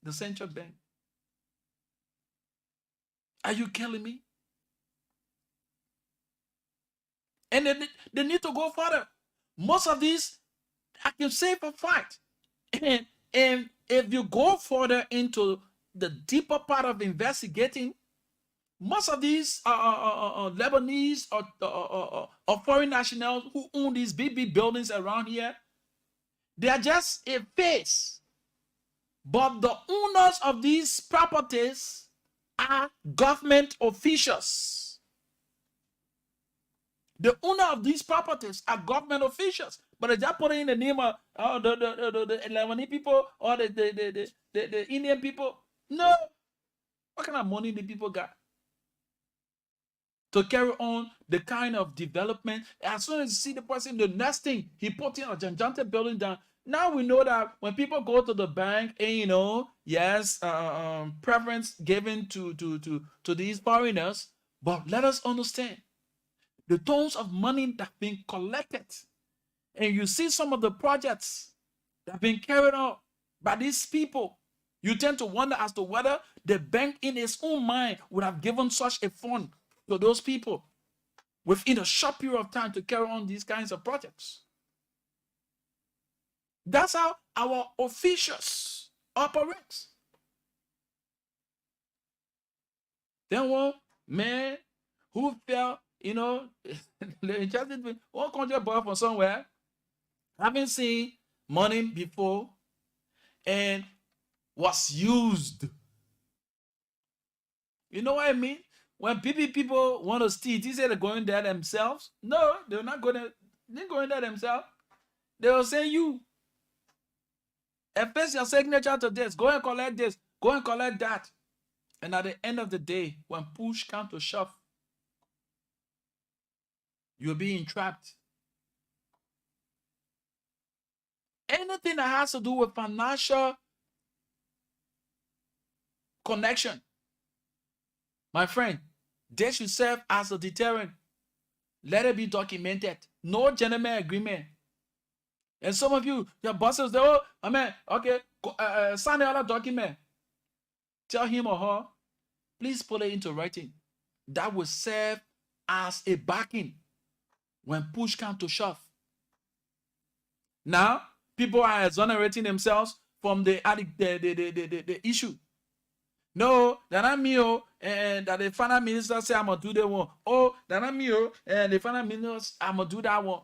the central bank. Are you killing me? And they need to go further. Most of these, I can say for fact. And if you go further into the deeper part of investigating, most of these Lebanese or foreign nationals who own these big buildings around here, they are just a face. But the owners of these properties are government officials. The owner of these properties are government officials. But they just put it in the name of the Lebanese people or the Indian people. No. What kind of money the people got to carry on the kind of development? As soon as you see the person, the next thing, he put in a gigantic building down. Now we know that when people go to the bank and, yes, preference given to these foreigners, but let us understand the tons of money that have been collected. And you see some of the projects that have been carried out by these people. You tend to wonder as to whether the bank in its own mind would have given such a fund to those people within a short period of time to carry on these kinds of projects. That's how our officials operate. Then one man who felt, interested in one country boy from somewhere, having seen money before and was used. You know what I mean? When people want to steal, they say they're going there themselves. No, they're not going there themselves. They will say you. Affix your signature to this. Go and collect this. Go and collect that. And at the end of the day, when push comes to shove, you're being trapped. Anything that has to do with financial connection, my friend, they should serve as a deterrent. Let it be documented. No gentleman agreement. And some of you, your bosses, they okay, sign the other document. Tell him or her, please put it into writing. That will serve as a backing when push comes to shove. Now, people are exonerating themselves from the issue. No, they're not me, and that the finance minister say I'm gonna do that one. Oh, they're not me, and the finance minister I'm gonna do that one.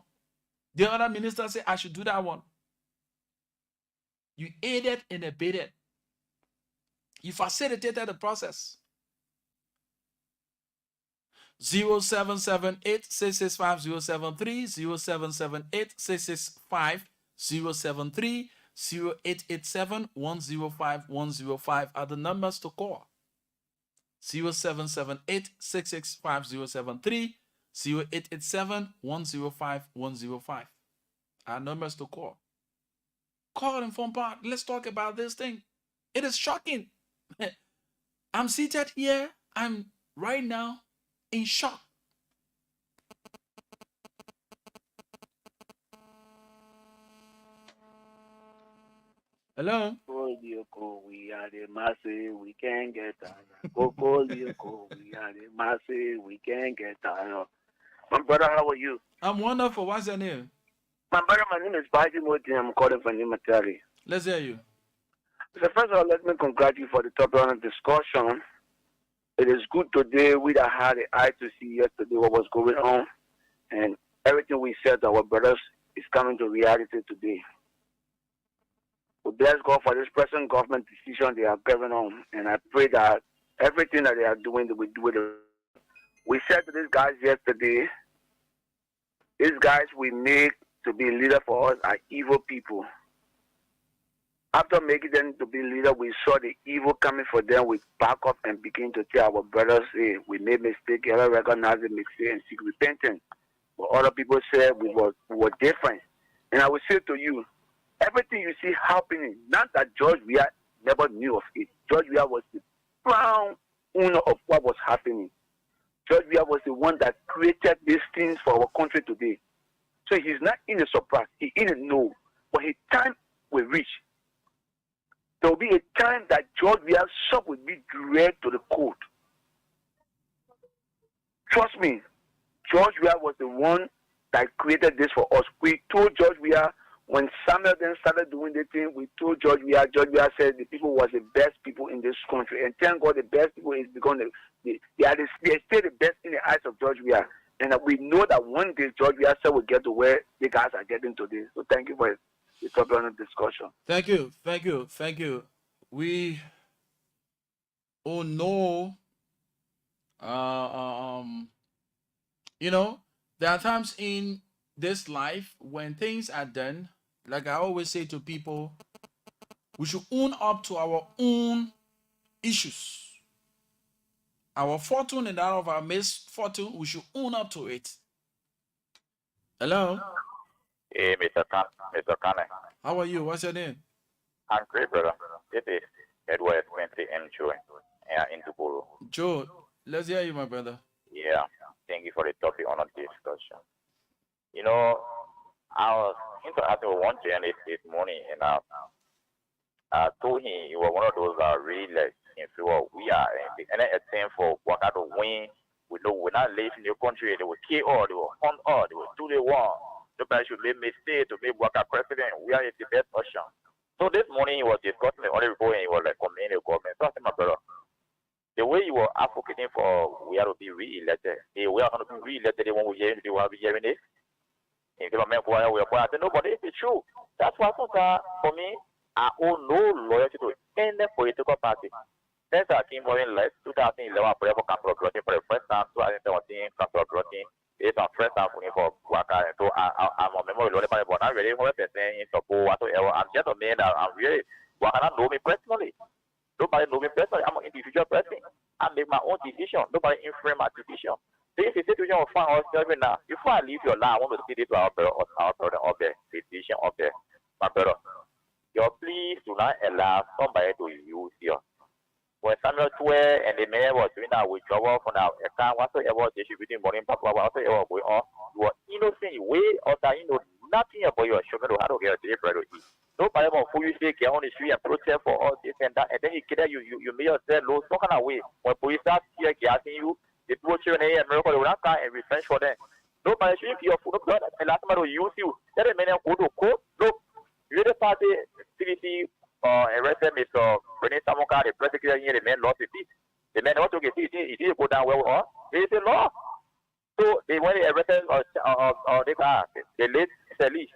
The other minister say I should do that one. You aided and abetted. You facilitated the process. 0778-665-073, 0778-665-073, 0887-105-105 are the numbers to call. 0778-665-073, 0887-105-105 are numbers to call. Call and phone part. Let's talk about this thing. It is shocking. I'm seated here. I'm right now in shock. Hello? We are the massive, we can't get tired. Coco, we are the massive, we can't get tired. My brother, how are you? I'm wonderful. What's your name? My brother, my name is Baji Moti. I'm calling from Nimatari. Let's hear you. So first of all, let me congratulate you for the top round of discussion. It is good today. We that had the eye to see yesterday what was going on, and everything we said to our brothers is coming to reality today. We bless God for this present government decision they are going on, and I pray that everything that they are doing, they will do it. We said to these guys yesterday, these guys will make to be leader for us are evil people. After making them to be leader, we saw the evil coming for them. We back up and begin to tell our brothers, hey, we made mistake, you recognize the mistake and seek repentance. But other people said we were different. And I will say to you, everything you see happening, not that George Weah never knew of it. George Weah was the crown owner of what was happening. George Weah was the one that created these things for our country today. So he's not in the surprise, he in the know. But his time will reach. There will be a time that George Weah's shop will be dragged to the court. Trust me, George Weah was the one that created this for us. We told George Weah, when Samuel then started doing the thing, we told George Weah said the people was the best people in this country. And thank God the best people is because they stay the best in the eyes of George Weah. And we know that one day George Weah said will get to where the guys are getting today. So thank you for the topic on the discussion. Thank you. We all know, there are times in this life when things are done, like I always say to people, we should own up to our own issues. Our fortune and that of our misfortune, we should own up to it. Hello? Hey, Mr. Kane. How are you? What's your name? I'm great, brother. This is Edward 20 M. Joe in Duburu. Joe, let's hear you, my brother. Yeah, thank you for the topic on the discussion. You know, I was interacting with one journalist this morning, and I told him he was one of those really like, we are in the attempt for Waka to win. We know we're not living in the country. They will kill all, they will hunt all, they will do the one. Nobody should make mistake to make Waka president. We are the best option. So this morning he was discussing the other report and he was like complaining the government. So I said, my brother, the way you were advocating for we are to be re-elected, we are going to be re-elected, they won't be hearing this. If you make I said, nobody, it's true. That's why sometimes for me, I owe no loyalty to any political party. Since I came in less 2011, I put up a capital growing for the first time, 2017, capital growing. It's our first time for Waka. So I'm a member of the party, but I'm really 100% in support whatsoever. I'm just a man that I'm really, Waka know me personally. Nobody know me personally. I'm an individual person. I make my own decision. Nobody influence my decision. So if the situation will find ourselves now, before I leave your life, I want to see this to our brother of the decision of the, my brother. Please do not allow somebody to use you. When Samuel 12 and the mayor was doing that withdrawal from our account, whatsoever distributing money, whatsoever going on, you are innocent way or that you know nothing about your children how to get a day bread to eat. Nobody will fool you say get on the street and protest for all this and that, and then you get there, you make yourself low some kind of way. When police start here gassing you, the poor children in America, they will not come and revenge for them. Nobody should give your food, and last time they will use you. Let them go to court. Look, you're the party, CDC. Arrested Mr. Bernie Samoka, the prosecutor here, the man lost his seat. The man also gets it, he didn't go down well or there is a law. So they went arrested or they late Sally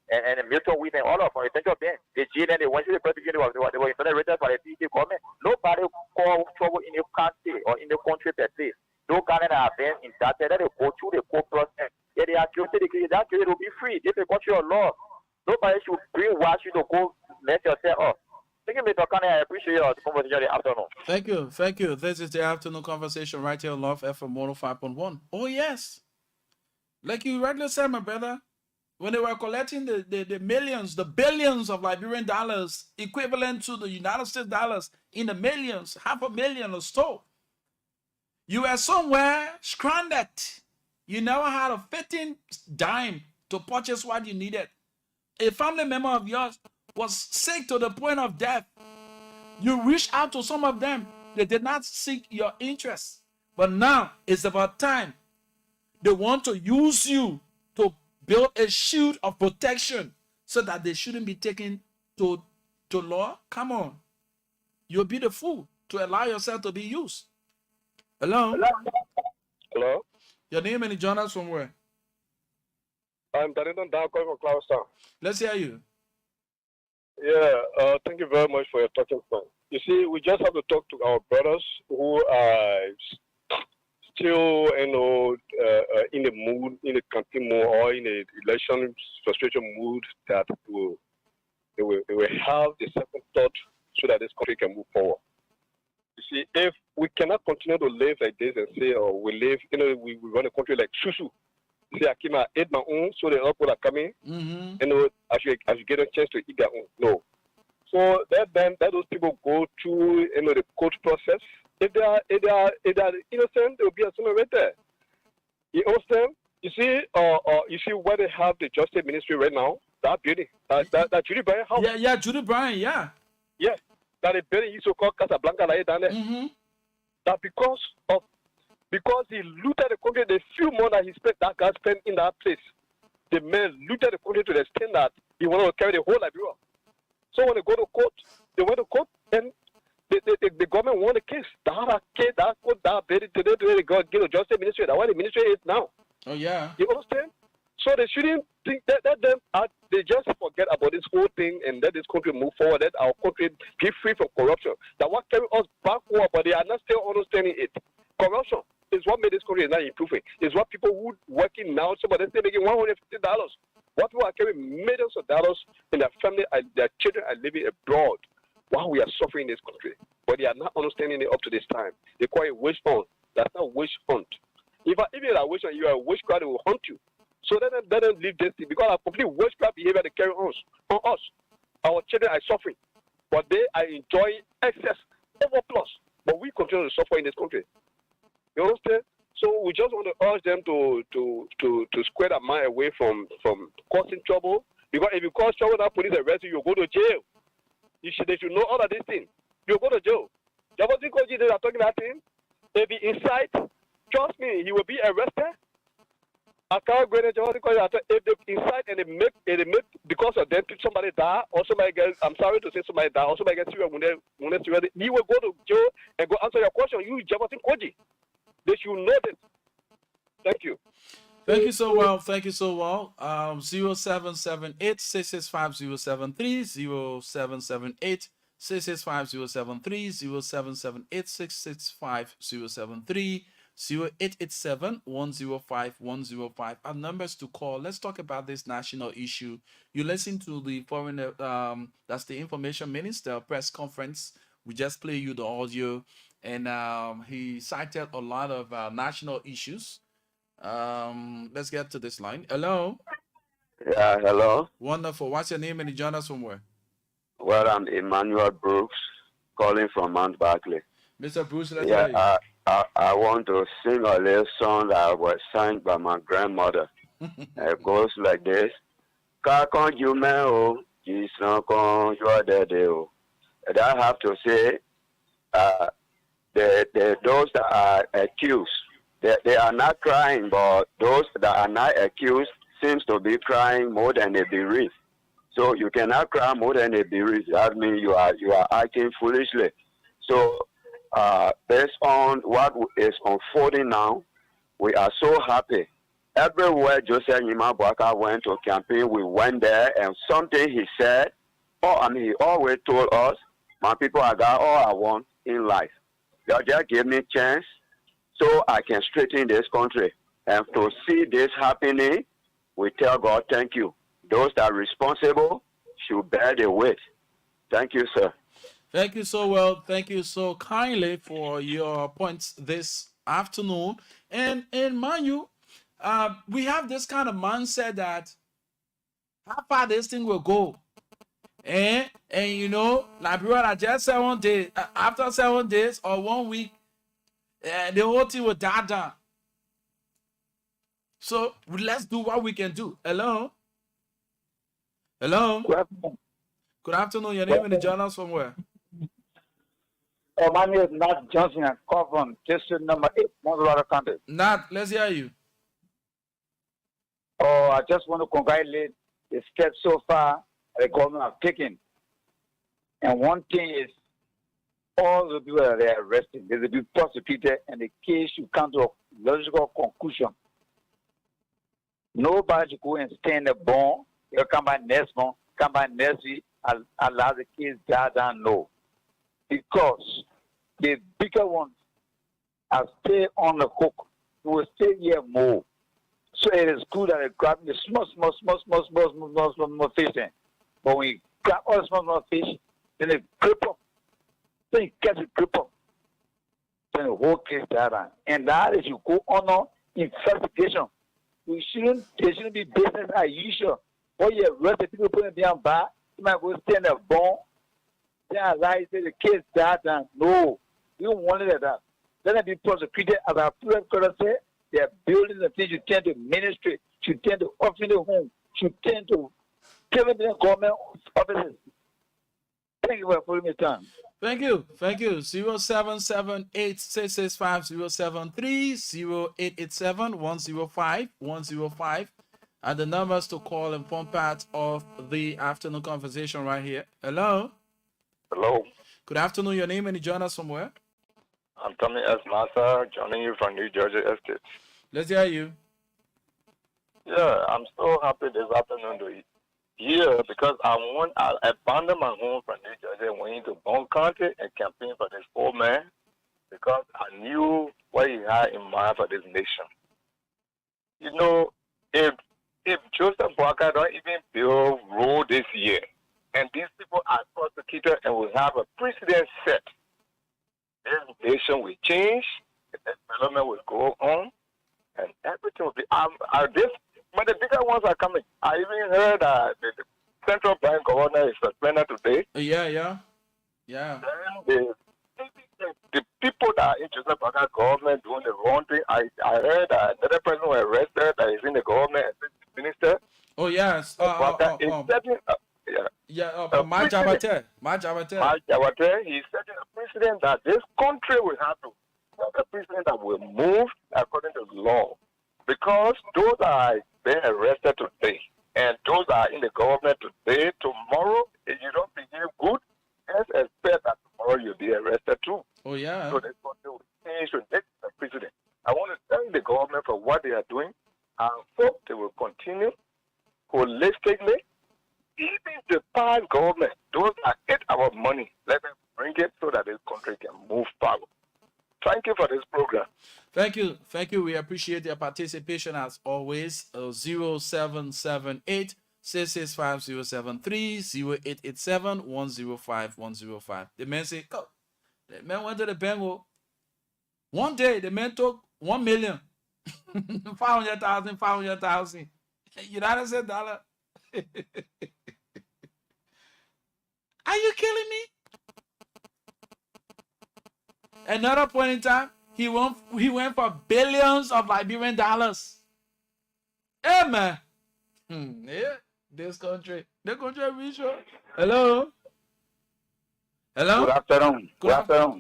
and Milton Wheat and all of them, essential bank. They jailed and they went to the prosecutor, they were arrested by the CDC government. Nobody called trouble in the country or in the country per se. No kind of event in that they go through the court process. Yeah, they are accused, that case will be free. This is a country of law. Nobody should brainwash you to go mess yourself up. Thank you, Mr. Kane. I appreciate your conversation this afternoon. Thank you. This is the afternoon conversation right here on Love FM 105.1. Oh, yes. Like you rightly said, my brother, when they were collecting the millions, the billions of Liberian dollars, equivalent to the United States dollars in the millions, 500,000 or so, you were somewhere stranded. You never had a 15 dime to purchase what you needed. A family member of yours was sick to the point of death. You reached out to some of them. They did not seek your interest. But now it's about time. They want to use you to build a shield of protection so that they shouldn't be taken to law. Come on. You'll be the fool to allow yourself to be used. Hello? Hello? Your name and join us from where? I'm Darrington Dow calling from Cloudstown. Let's hear you. Yeah, thank you very much for your talking point. You see, we just have to talk to our brothers who are still, in a mood, in a campaign mood, or in a election frustration mood that they will have the second thought so that this country can move forward. You see, if we cannot continue to live like this and say, oh, we live, we run a country like Susu. Say, I came out, ate my own, so the people are coming, as you get a chance to eat their own. No. So that those people go through, the court process. If they are innocent, there will be a similar right there. You understand? You see where they have the Justice Ministry right now. That building, that Judy Bryan house. Yeah, Judy Bryan, yeah. Yeah, that is building you so-called Casablanca like down there. That because he looted the country, the few money that that guy spent in that place, the man looted the country to the extent that he wanted to carry the whole Liberia. So when they go to court, they went to court and the government won the case. That court, that building today, they got get a Justice Ministry. That's why the ministry is now. Oh yeah. You understand? So they shouldn't think that they just forget about this whole thing and let this country move forward, let our country be free from corruption. That what carry us backward, but they are not still understanding it. Corruption is what made this country not improving. It's what people who working now, some of them still making $150. What people are carrying millions of dollars in their family, their children are living abroad while we are suffering in this country. But they are not understanding it up to this time. They call it witch hunt. That's not witch hunt. If you're a witch hunt, you are a witchcraft, they will hunt you. So let them leave this thing because our complete witchcraft behavior they carry on us. Our children are suffering, but they are enjoying excess overplus. But we continue to suffer in this country. You understand? So we just want to urge them to square their mind away from causing trouble. Because if you cause trouble, that police arrest you, you go to jail. They should know all of these things. You go to jail. Jaboti Koji, they are talking that thing. If he incite, trust me, he will be arrested. I can't go to Jaboti Koji. If they incite and they make because of them somebody die or somebody gets, I'm sorry to say somebody die or somebody gets serious he will go to jail and go answer your question. You Jaboti Koji. They should know this. Thank you. Thank you so well. Thank you so well. 0778 665 0778 665 0778 665 0887 105 105. Our numbers to call. Let's talk about this national issue. You listen to the foreign, that's the information minister press conference. We just play you the audio. And he cited a lot of national issues. Let's get to this line. Hello. Yeah, hello. Wonderful. What's your name and you join us from where? Well, I'm Emmanuel Brooks, calling from Mount Barclay. Mr. Bruce, let's hear you. I want to sing a little song that was sang by my grandmother. It goes like this. Kakon Jumeo, Jisankon Yuadeo. And I have to say, those that are accused, they are not crying, but those that are not accused seems to be crying more than they bereaved. So you cannot cry more than they bereaved. That means you are acting foolishly. So based on what is unfolding now, we are so happy. Everywhere Joseph Nyimabwaka went to campaign, we went there, and something he said, he always told us, my people, I got all I want in life. God just gave me a chance so I can straighten this country. And to see this happening, we tell God, thank you. Those that are responsible should bear the weight. Thank you, sir. Thank you so well. Thank you so kindly for your points this afternoon. And mind you, we have this kind of mindset that how far this thing will go. And you know, Liberia just 7 days. After 7 days or 1 week, the whole thing will die down. So let's do what we can do. Hello. Hello. Good afternoon. Your name and the journals from where? Oh, my name is Nat Johnson. I call from district number 8, Monroe County. Nat, let's hear you. Oh, I just want to congratulate the steps so far the government have taken. And one thing is, all the people that they are arrested, they will be prosecuted, and the case should come to a logical conclusion. Nobody should go and stand the bond. They'll come by next month, come by next week, allow the case die down. No. Because the bigger ones are still on the hook. They will stay here more. So it is good that they grab the small fish then. But when you grab all the small fish, then they grip up. Then you catch the grip up. Then the whole case down. And that is you go on investigation. There shouldn't be business as usual. What you arrest the people putting behind bar, you might go stand a bomb. Then I lie, say the case died down. No, we don't want it like that. Let them be prosecuted as our previous brother said. They are building the things you tend to ministry, you tend to offering the home, you tend to giving the government offices. Thank you for putting me time. Thank you. 0778-665-073-0887-105-105 are the numbers to call and form part of the afternoon conversation right here. Hello. Hello. Good afternoon. Your name and you join us from where? I'm Tommy S. Massa, joining you from New Jersey Estate. Let's hear you. Yeah, I'm so happy this afternoon to hear because I abandoned my home from New Jersey, went into Bone County and campaigned for this old man because I knew what he had in mind for this nation. You know, if Joseph Boakai don't even build road this year, and these people are prosecuted and will have a precedent set, this nation will change, the development will go on, and everything will be. But the bigger ones are coming. I even heard that the central bank governor is suspended today. Yeah. The people that are in Joseph Boakai government doing the wrong thing. I heard that another person was arrested that is in the government as minister. Oh yes. Mark Jabate, he's setting a precedent that this country will have to have a precedent that will move according to law. Because those are being arrested today, and those are in the government today, tomorrow, if you don't behave good, let's expect that tomorrow you'll be arrested too. Oh, yeah. So this country will change to next precedent. I want to thank the government for what they are doing. I hope they will continue holistically. Even the past government, those that ate our money, let them bring it so that this country can move forward. Thank you for this program. Thank you. We appreciate your participation as always. 0778-665-073-0887-105-105. The man said, go. The man went to the bank. One day, the man took 1 million. 500,000. United States dollar. Are you killing me? Another point in time, he went for billions of Liberian dollars. Hey man. Yeah, the country rich. Hello. Good afternoon.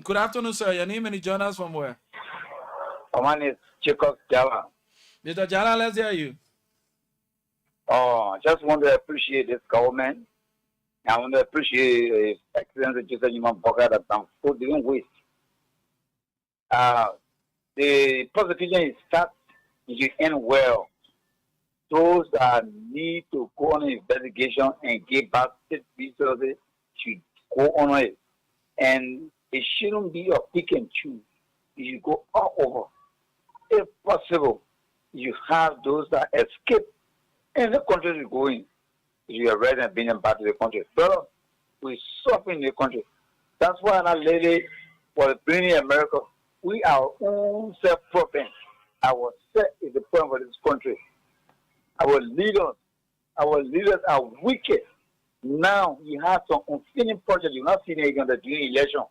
Good afternoon, sir. Your name and you join us from where? My name is Jacob Jala. Mr. Jala, let's hear you. I just want to appreciate this government. I want to appreciate His Excellency Joseph Boakai that I'm so doing waste. The prosecution is start, it should end well. Those that need to go on an investigation and give back state resources should go on it. And it shouldn't be a pick and choose. You should go all over. If possible, you have those that escape and the country is going. You are ready and bring them back to the country. Brother, we suffer in the country. That's why that lady was bringing America. We are our own self-problem. Our self is the problem for this country. Our leaders are wicked. Now you have some unfinished project. You're not seeing it again during election.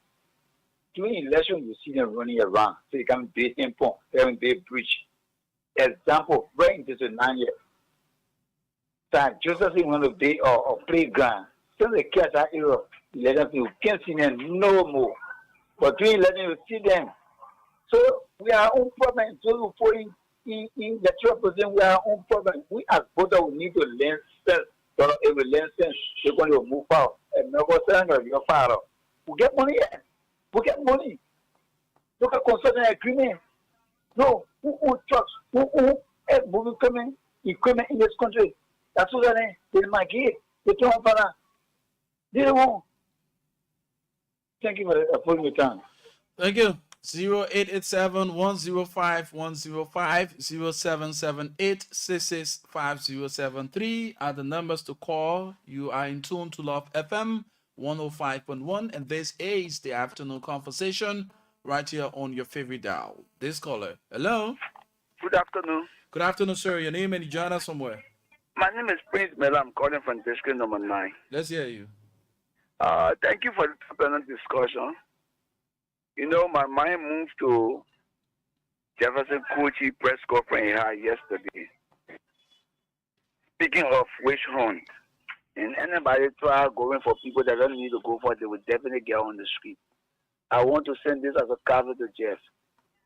During election, you see them running around. So you can be informed, they can be bridge. Example, right into the 9 years. That Joseph is going to be a playground. So they catch that era, election, you can't see them no more. But during election, you see them. So we are our own problem. So in the true position, we are our own problem. We as voters, we need to learn sense. So if we learn sense, we're going to move out. And never send your father. We get money. Look at consulting agreement. No, who trucks, who moving equipment in this country. That's what they might get. They don't want that. They don't want. Thank you for putting me down. Thank you. 0887-105-105, 0778-665073 are the numbers to call. You are in tune to Love FM 105.1, and this is the afternoon conversation right here on your favorite dial. This caller. Hello. Good afternoon. Good afternoon, sir. Your name and you join us somewhere. My name is Prince Mela. I'm calling from district number 9. Let's hear you. Thank you for the panel discussion. You know, my mind moved to Jefferson Kochi press conference he had yesterday. Speaking of witch hunt, and anybody try going for people that don't need to go for it, they will definitely get on the street. I want to send this as a cover to Jeff.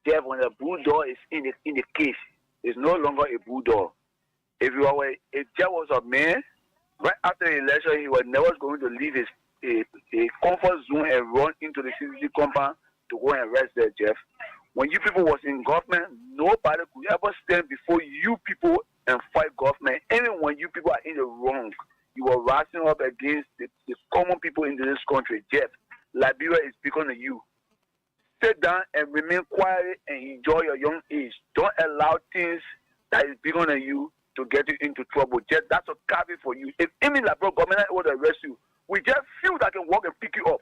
Jeff, when a bulldog is in the case, it's no longer a bulldog. If Jeff was a man, right after the election, he was never going to leave his a comfort zone and run into the CCC compound to go and rest there, Jeff. When you people was in government, nobody could ever stand before you people and fight government. Even when you people are in the wrong, you are rising up against the common people in this country. Jeff, Liberia is because of you. Sit down and remain quiet and enjoy your young age. Don't allow things that is bigger than you to get you into trouble. Jeff, that's a copy for you. If any Liberia government would arrest you, we just feel that can walk and pick you up.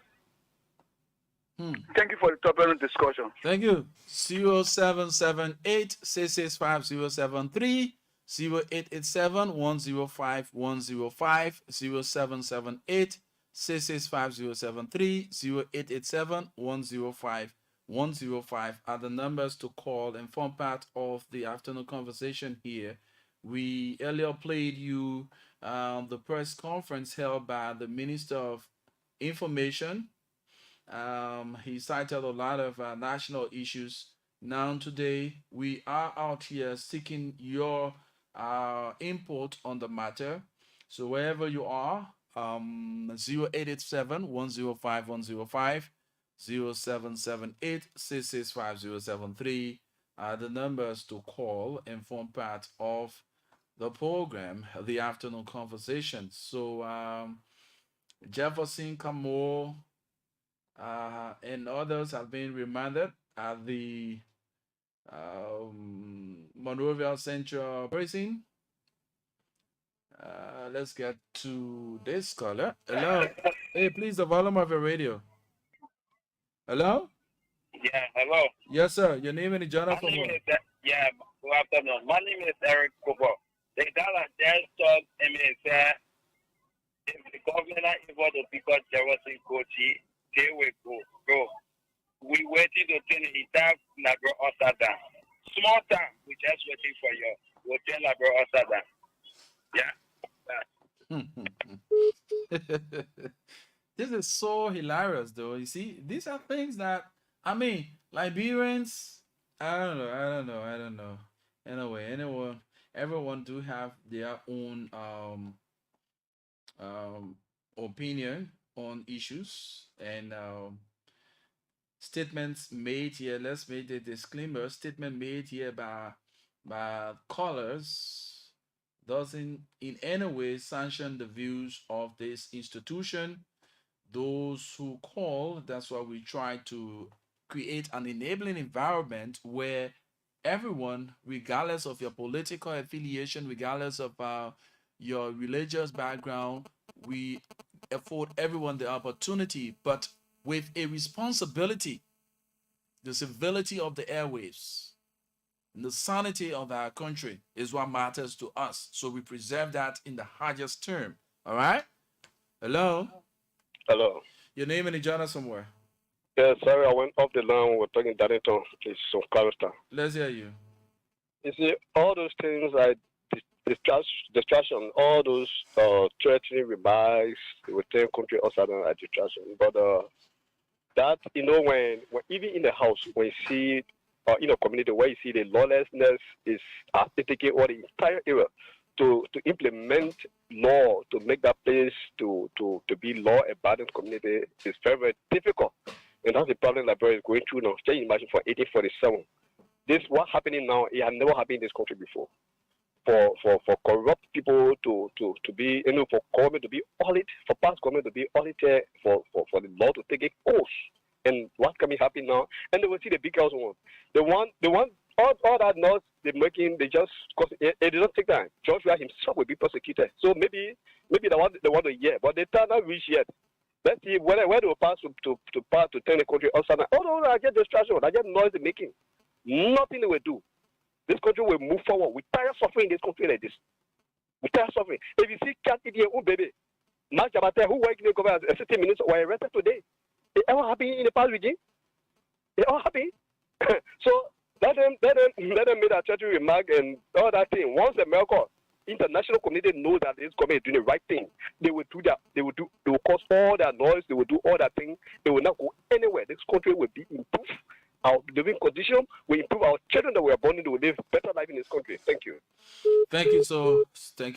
Thank you for the topic of discussion. Thank you. 0778-665073, 0887-105-105, 0778-665073, 0887-105-105 are the numbers to call and form part of the afternoon conversation here. We earlier played you the press conference held by the Minister of Information. He cited a lot of national issues. Now today, we are out here seeking your input on the matter. So wherever you are, 0887-105-105, 0778-665073 are the numbers to call and form part of the program, the afternoon conversation. So Jefferson Kamo and others have been remanded at the Monrovia Central Prison. Let's get to this caller. Hello. Hey, please, the volume of your radio. Hello? Yeah, hello. Yes, sir. Your name and the journal for good afternoon. My name is Eric Cooper. The guy that just told me said, if the government are able to pick up Jefferson Kochi, they will go. Bro, we waiting to tell the entire Labro Osada. Small time, we just waiting for you. We'll tell Labro Osada. Yeah. This is so hilarious, though. You see, these are things that, I mean, Liberians, I don't know. Anyway, everyone do have their own opinion on issues and statements made here. Let's make the disclaimer. Statement made here by callers doesn't in any way sanction the views of this institution. Those who call, that's why we try to create an enabling environment where everyone, regardless of your political affiliation, regardless of your religious background, we afford everyone the opportunity, but with a responsibility. The civility of the airwaves and the sanity of our country is what matters to us. So we preserve that in the highest term. All right? Hello? Hello. Your name and the journal somewhere. Yeah, sorry, I went off the line. We're talking Darlington. Please, some clarity. Let's hear you. You see, all those things like distraction, all those threatening remarks within country outside are distraction. But that, you know, when even in the house, when you see, in a community where you see the lawlessness is taking all the entire area to implement law, to make that place to be law-abiding community is very, very difficult. And that's the problem Liberia is going through now. Just imagine for 1847. This, what's happening now, it has never happened in this country before. For corrupt people to be, you know, for government to be audited, for past government to be audited, for the law to take a course and what can be happening now, and they will see the biggest one. All that noise they're making, they just, because it doesn't take time. Joshua himself will be prosecuted. So maybe they want to hear, but they cannot reach yet. Let's see where they will pass to turn the country upside down. Oh no, I get distraction, I get noise they're making. Nothing they will do. This country will move forward. We tired suffering in this country like this. We tired suffering. If you see cat eating your own baby, Mark Jabate, who worked in the government as 60 minutes, were arrested today. It all happened in the past regime. It all happened. So let them make that church remark and all that thing. Once America, international community knows that this government is doing the right thing, they will do that. They will cause all that noise. They will do all that thing. They will not go anywhere. This country will be improved. Our living condition will improve. Our children that we are born into will live better life in this country. Thank you. Thank you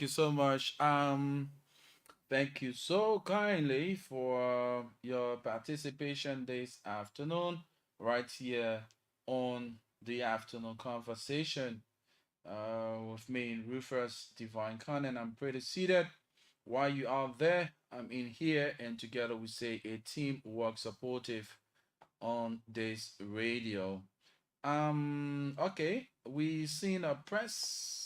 so much. Thank you so kindly for your participation this afternoon, right here on the afternoon conversation with me, Rufus Divine Conan. I'm pretty seated. While you are there, I'm in here, and together we say a team work supportive on this radio. Okay, we seen a press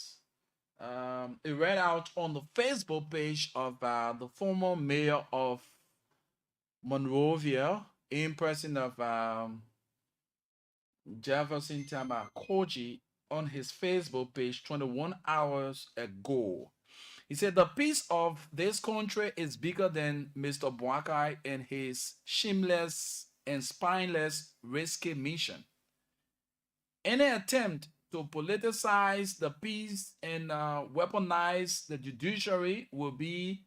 it read out on the Facebook page of the former mayor of Monrovia, in person of Jefferson Tama Koji, on his Facebook page 21 hours ago. He said the peace of this country is bigger than Mr. Boakai and his shameless and spineless risky mission. Any attempt to politicize the peace and weaponize the judiciary will be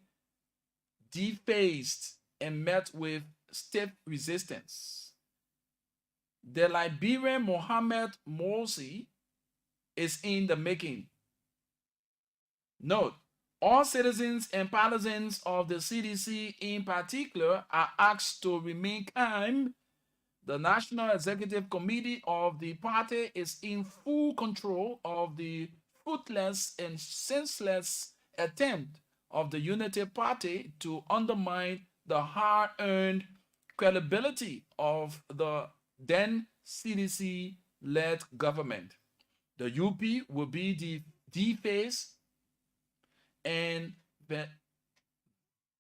defaced and met with stiff resistance. The Liberian Mohamed Morsi is in the making. Note, all citizens and partisans of the CDC in particular are asked to remain calm. The National Executive Committee of the party is in full control of the fruitless and senseless attempt of the Unity Party to undermine the hard-earned credibility of the then CDC-led government. The UP will be defaced and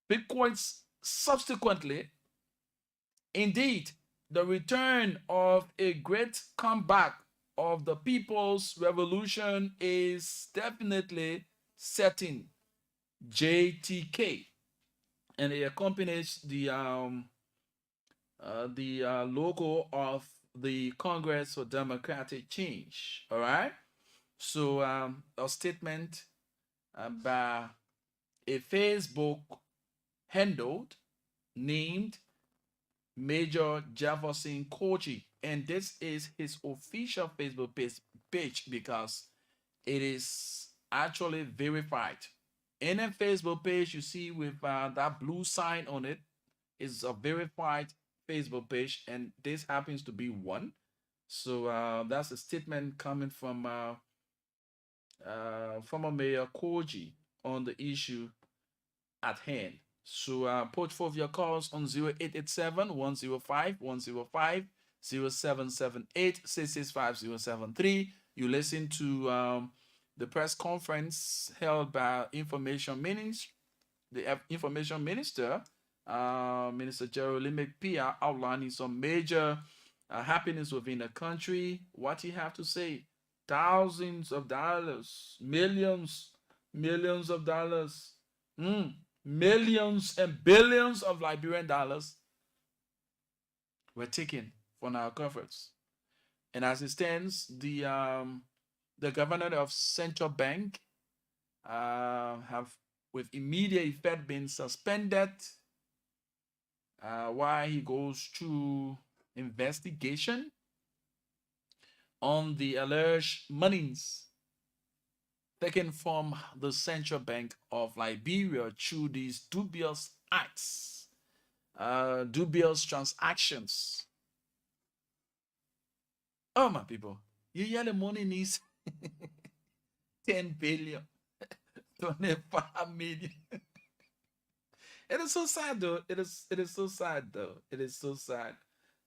bequeaths subsequently. Indeed, the return of a great comeback of the People's Revolution is definitely setting. JTK, and it accompanies the logo of the Congress for Democratic Change. All right. So a statement by a Facebook handle named Major Jefferson Koji, and this is his official Facebook page because it is actually verified. In a Facebook page you see with that blue sign on it is a verified Facebook page, and this happens to be one. So that's a statement coming from former Mayor Koji on the issue at hand. So put forth your calls on 0887-105-105, 0778-665-073. You listen to the press conference held by the Information Minister, Minister Jeremy Pia, outlining some major happenings within the country. What he have to say? Thousands of dollars, millions of dollars, millions and billions of Liberian dollars were taken from our coffers. And as it stands, the governor of Central Bank have with immediate effect been suspended while he goes through investigation on the alleged monies taken from the Central Bank of Liberia through these dubious acts, dubious transactions. Oh, my people, you hear the money needs 10 billion, 25 million. It is so sad, though. It is so sad, though. It is so sad.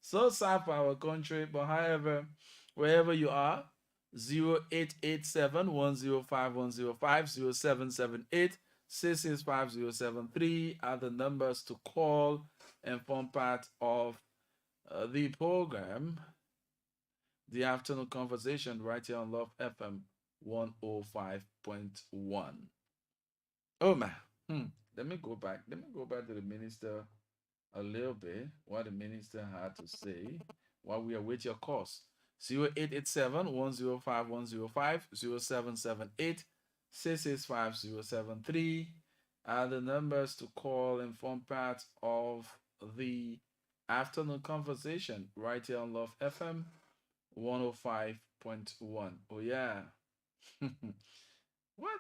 So sad for our country, but however, wherever you are, 0887-105-105, are the numbers to call and form part of the program, the afternoon conversation, right here on Love FM 105.1. Oh man, let me go back. Let me go back to the minister a little bit. What the minister had to say while we await your calls. 0887-105-105, 0778-665-073 are the numbers to call and form part of the afternoon conversation right here on Love FM 105.1. Oh yeah. What?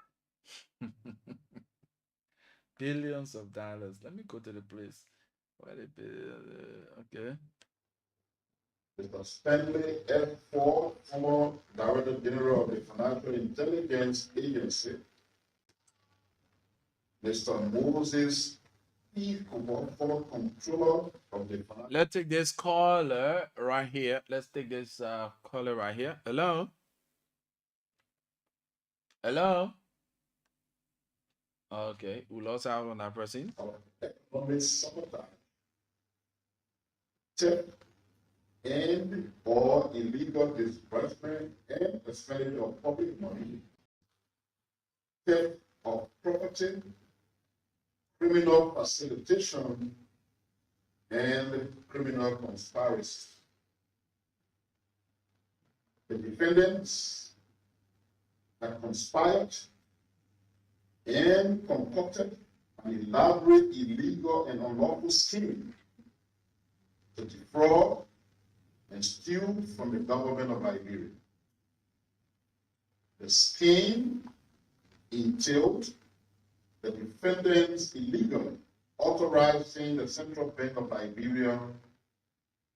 Billions of dollars. Let me go to the place. Okay. Mr. Stanley F. Ford, former Director General of the Financial Intelligence Agency. Mr. Moses P. Kubo, former Controller of the Financial. Let's take this caller right here. Let's take this caller right here. Hello? Hello? Okay, we lost out on that person. Economic sabotage, theft, and or illegal disbursement and expenditure of public money, theft of property, criminal facilitation, and criminal conspiracy. The defendants have conspired and concocted an elaborate, illegal, and unlawful scheme to defraud and steal from the government of Liberia. The scheme entailed the defendants illegally authorizing the Central Bank of Liberia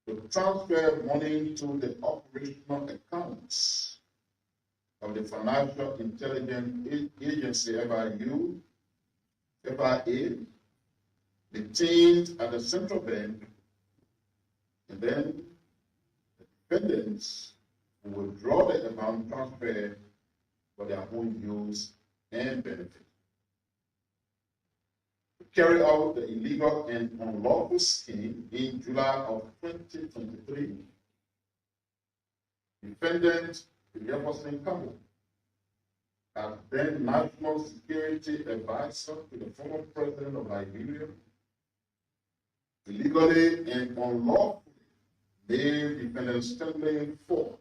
to transfer money to the operational accounts of the Financial Intelligence Agency, FIA, detained at the Central Bank, and then the defendants will withdraw the amount transferred for their own use and benefit. To carry out the illegal and unlawful scheme in July of 2023, defendant Jefferson Campbell, as then National Security Advisor to the former President of Liberia, illegally and unlawfully named defendant Stanley Ford,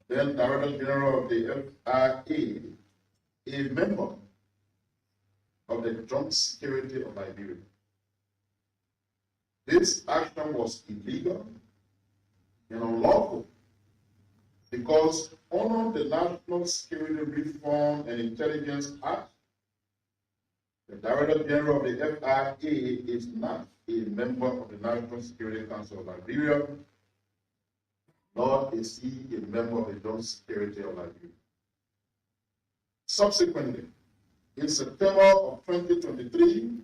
then Director General of the FIA, a member of the Joint Security of Liberia. This action was illegal and unlawful because under the National Security Reform and Intelligence Act, the Director General of the FIA is not a member of the National Security Council of Liberia, nor is he a member of the Joint Security of Liberia. Subsequently, in September of 2023,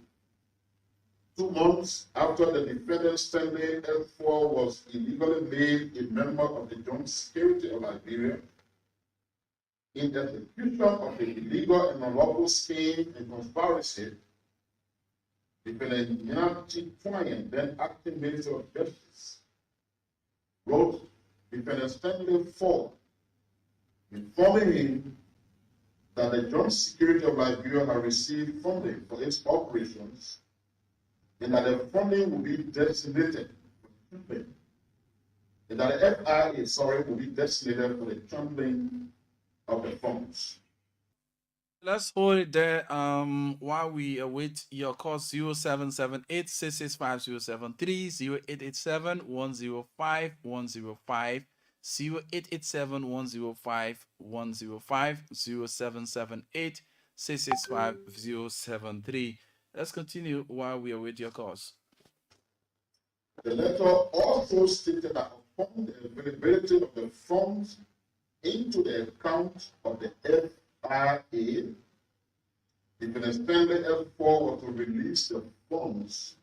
2 months after the defendant Stanley L4 was illegally made a member of the Joint Security of Liberia, in the execution of the illegal and unlawful scheme and conspiracy, defendant Yanati Twine, then acting Minister of Justice, wrote defendant Stanley Ford, informing him that the Joint Security of Liberia had received funding for its operations and that the funding will be designated for the and that the FIA, will be designated for the handling of the funds. Let's hold it there while we await your call. 0778 665 073, 0887 105 105, 0887 105 105, 0778 665 073. Let's continue while we await your calls. The letter also stated that upon the availability of the funds into the account of the FIA, the Stanley L4 was to release the funds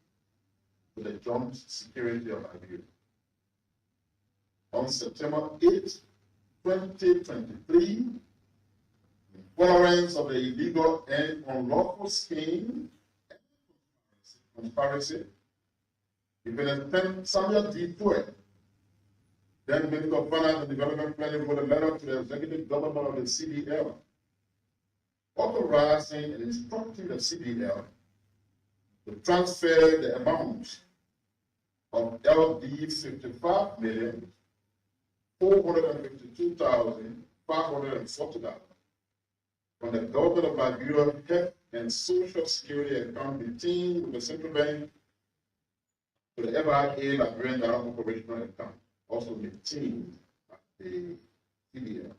to the Joint Security of Liberia. on September 8, 2023, in furtherance of the illegal and unlawful scheme and conspiracy, Lieutenant Samuel D. Tuet, then Minister of Finance and Development Planning, wrote a letter to the Executive Governor of the CBL, authorizing and instructing the CBL to transfer the amount of LD 55,452,540 from the government of Liberia Health and Social Security account retained with the central bank to the FIA Liberian Dollar operational account, also maintained at the CBL.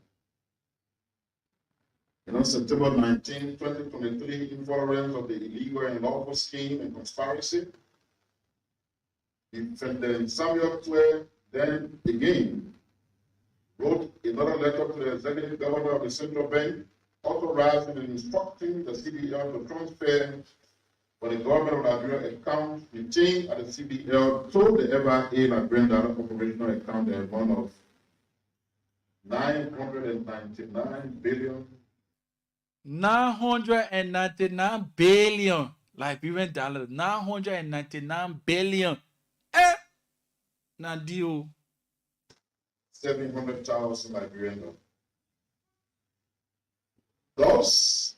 And on September 19, 2023, in furtherance of the illegal and lawful scheme and conspiracy, Defendant Samuel Tuet then again wrote another letter to the Executive Governor of the Central Bank, authorizing and instructing the CBL to transfer for the government of Liberia account retained at the CBL to the FIA Liberian Dollar operational account the amount of 999 billion. 999 billion Liberian dollars. 999 billion. Now deal. 700,000 Liberian dollars. Thus,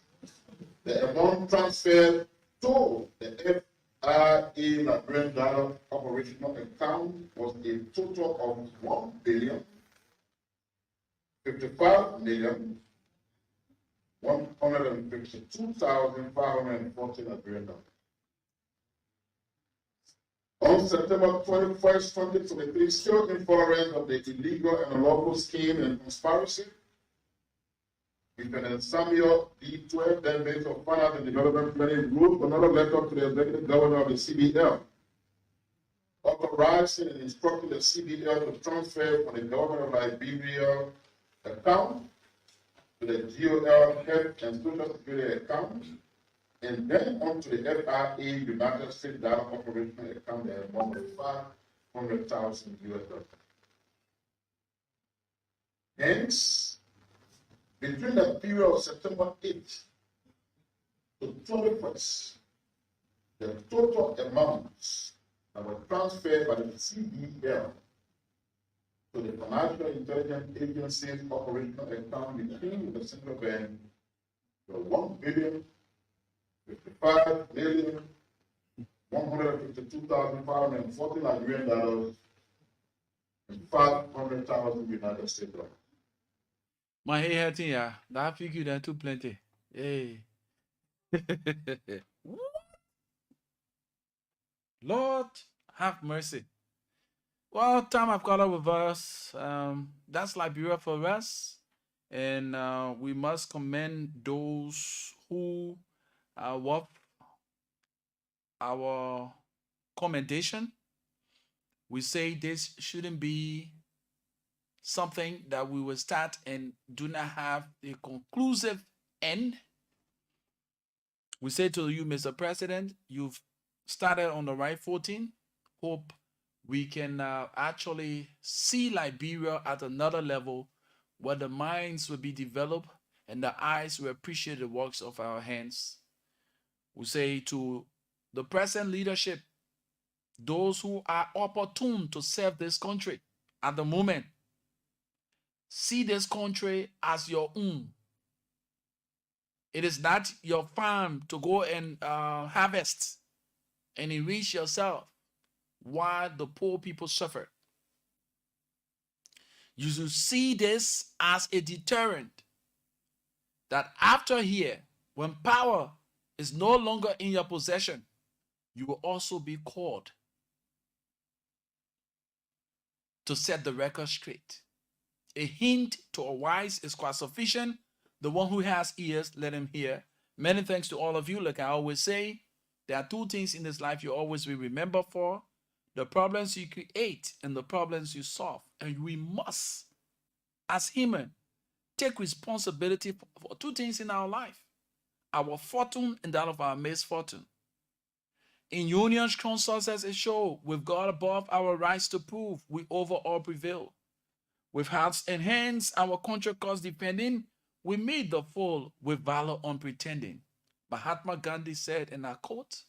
the amount transferred to the FIA Liberian Dollar operational account was a total of 1,055,152,540 Liberian dollars. On September 21st, 2023, still in furtherance of the illegal and unlawful scheme and conspiracy, Lieutenant Samuel D. Tuet, then Minister of Finance and Development Planning, wrote another letter to the Executive Governor of the CBL, authorizing and instructing the CBL to transfer from the government of Liberia account to the GOL Health and Social Security account, and then on to the FIA United States Dollar operational account the amount of $500,000 US. Hence, between the period of September 8th to 21st, the total amounts that were transferred by the CBL to the Financial Intelligence Agency's operational account between the central bank were 1,055,152,540 Liberian dollars and 500,000 United States dollars. My hair thing, yeah. That figure that too plenty. Hey. Lord, have mercy. Well, time have caught up with us. That's Liberia for us. And we must commend those who are worth our commendation. We say this shouldn't be something that we will start and do not have a conclusive end. We say to you, Mr. President, you've started on the right footing. Hope we can actually see Liberia at another level where the minds will be developed and the eyes will appreciate the works of our hands. We say to the present leadership, those who are opportune to serve this country at the moment, see this country as your own. It is not your farm to go and harvest and enrich yourself while the poor people suffer. You should see this as a deterrent that after here, when power is no longer in your possession, you will also be called to set the record straight. A hint to a wise is quite sufficient. The one who has ears, let him hear. Many thanks to all of you. Like I always say, there are two things in this life you always will remember for: the problems you create and the problems you solve. And we must, as human, take responsibility for two things in our life: our fortune and that of our misfortune. In Union Strong Success is show, with God above our rights to prove, we over all prevail. With hearts and hands, our country cause defending, we meet the foe with valor unpretending. Mahatma Gandhi said, and I quote,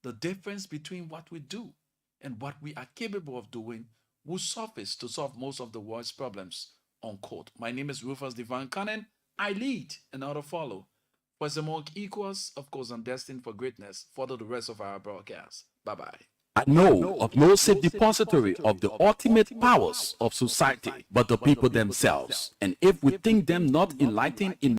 the difference between what we do and what we are capable of doing will suffice to solve most of the world's problems, unquote. My name is Rufus Divine Cannon. I lead and others follow. For among equals, of course, I'm destined for greatness. Follow the rest of our broadcast. Bye-bye. I know of no safe depository of the ultimate powers of society but the people themselves. And if we think them not enlightened in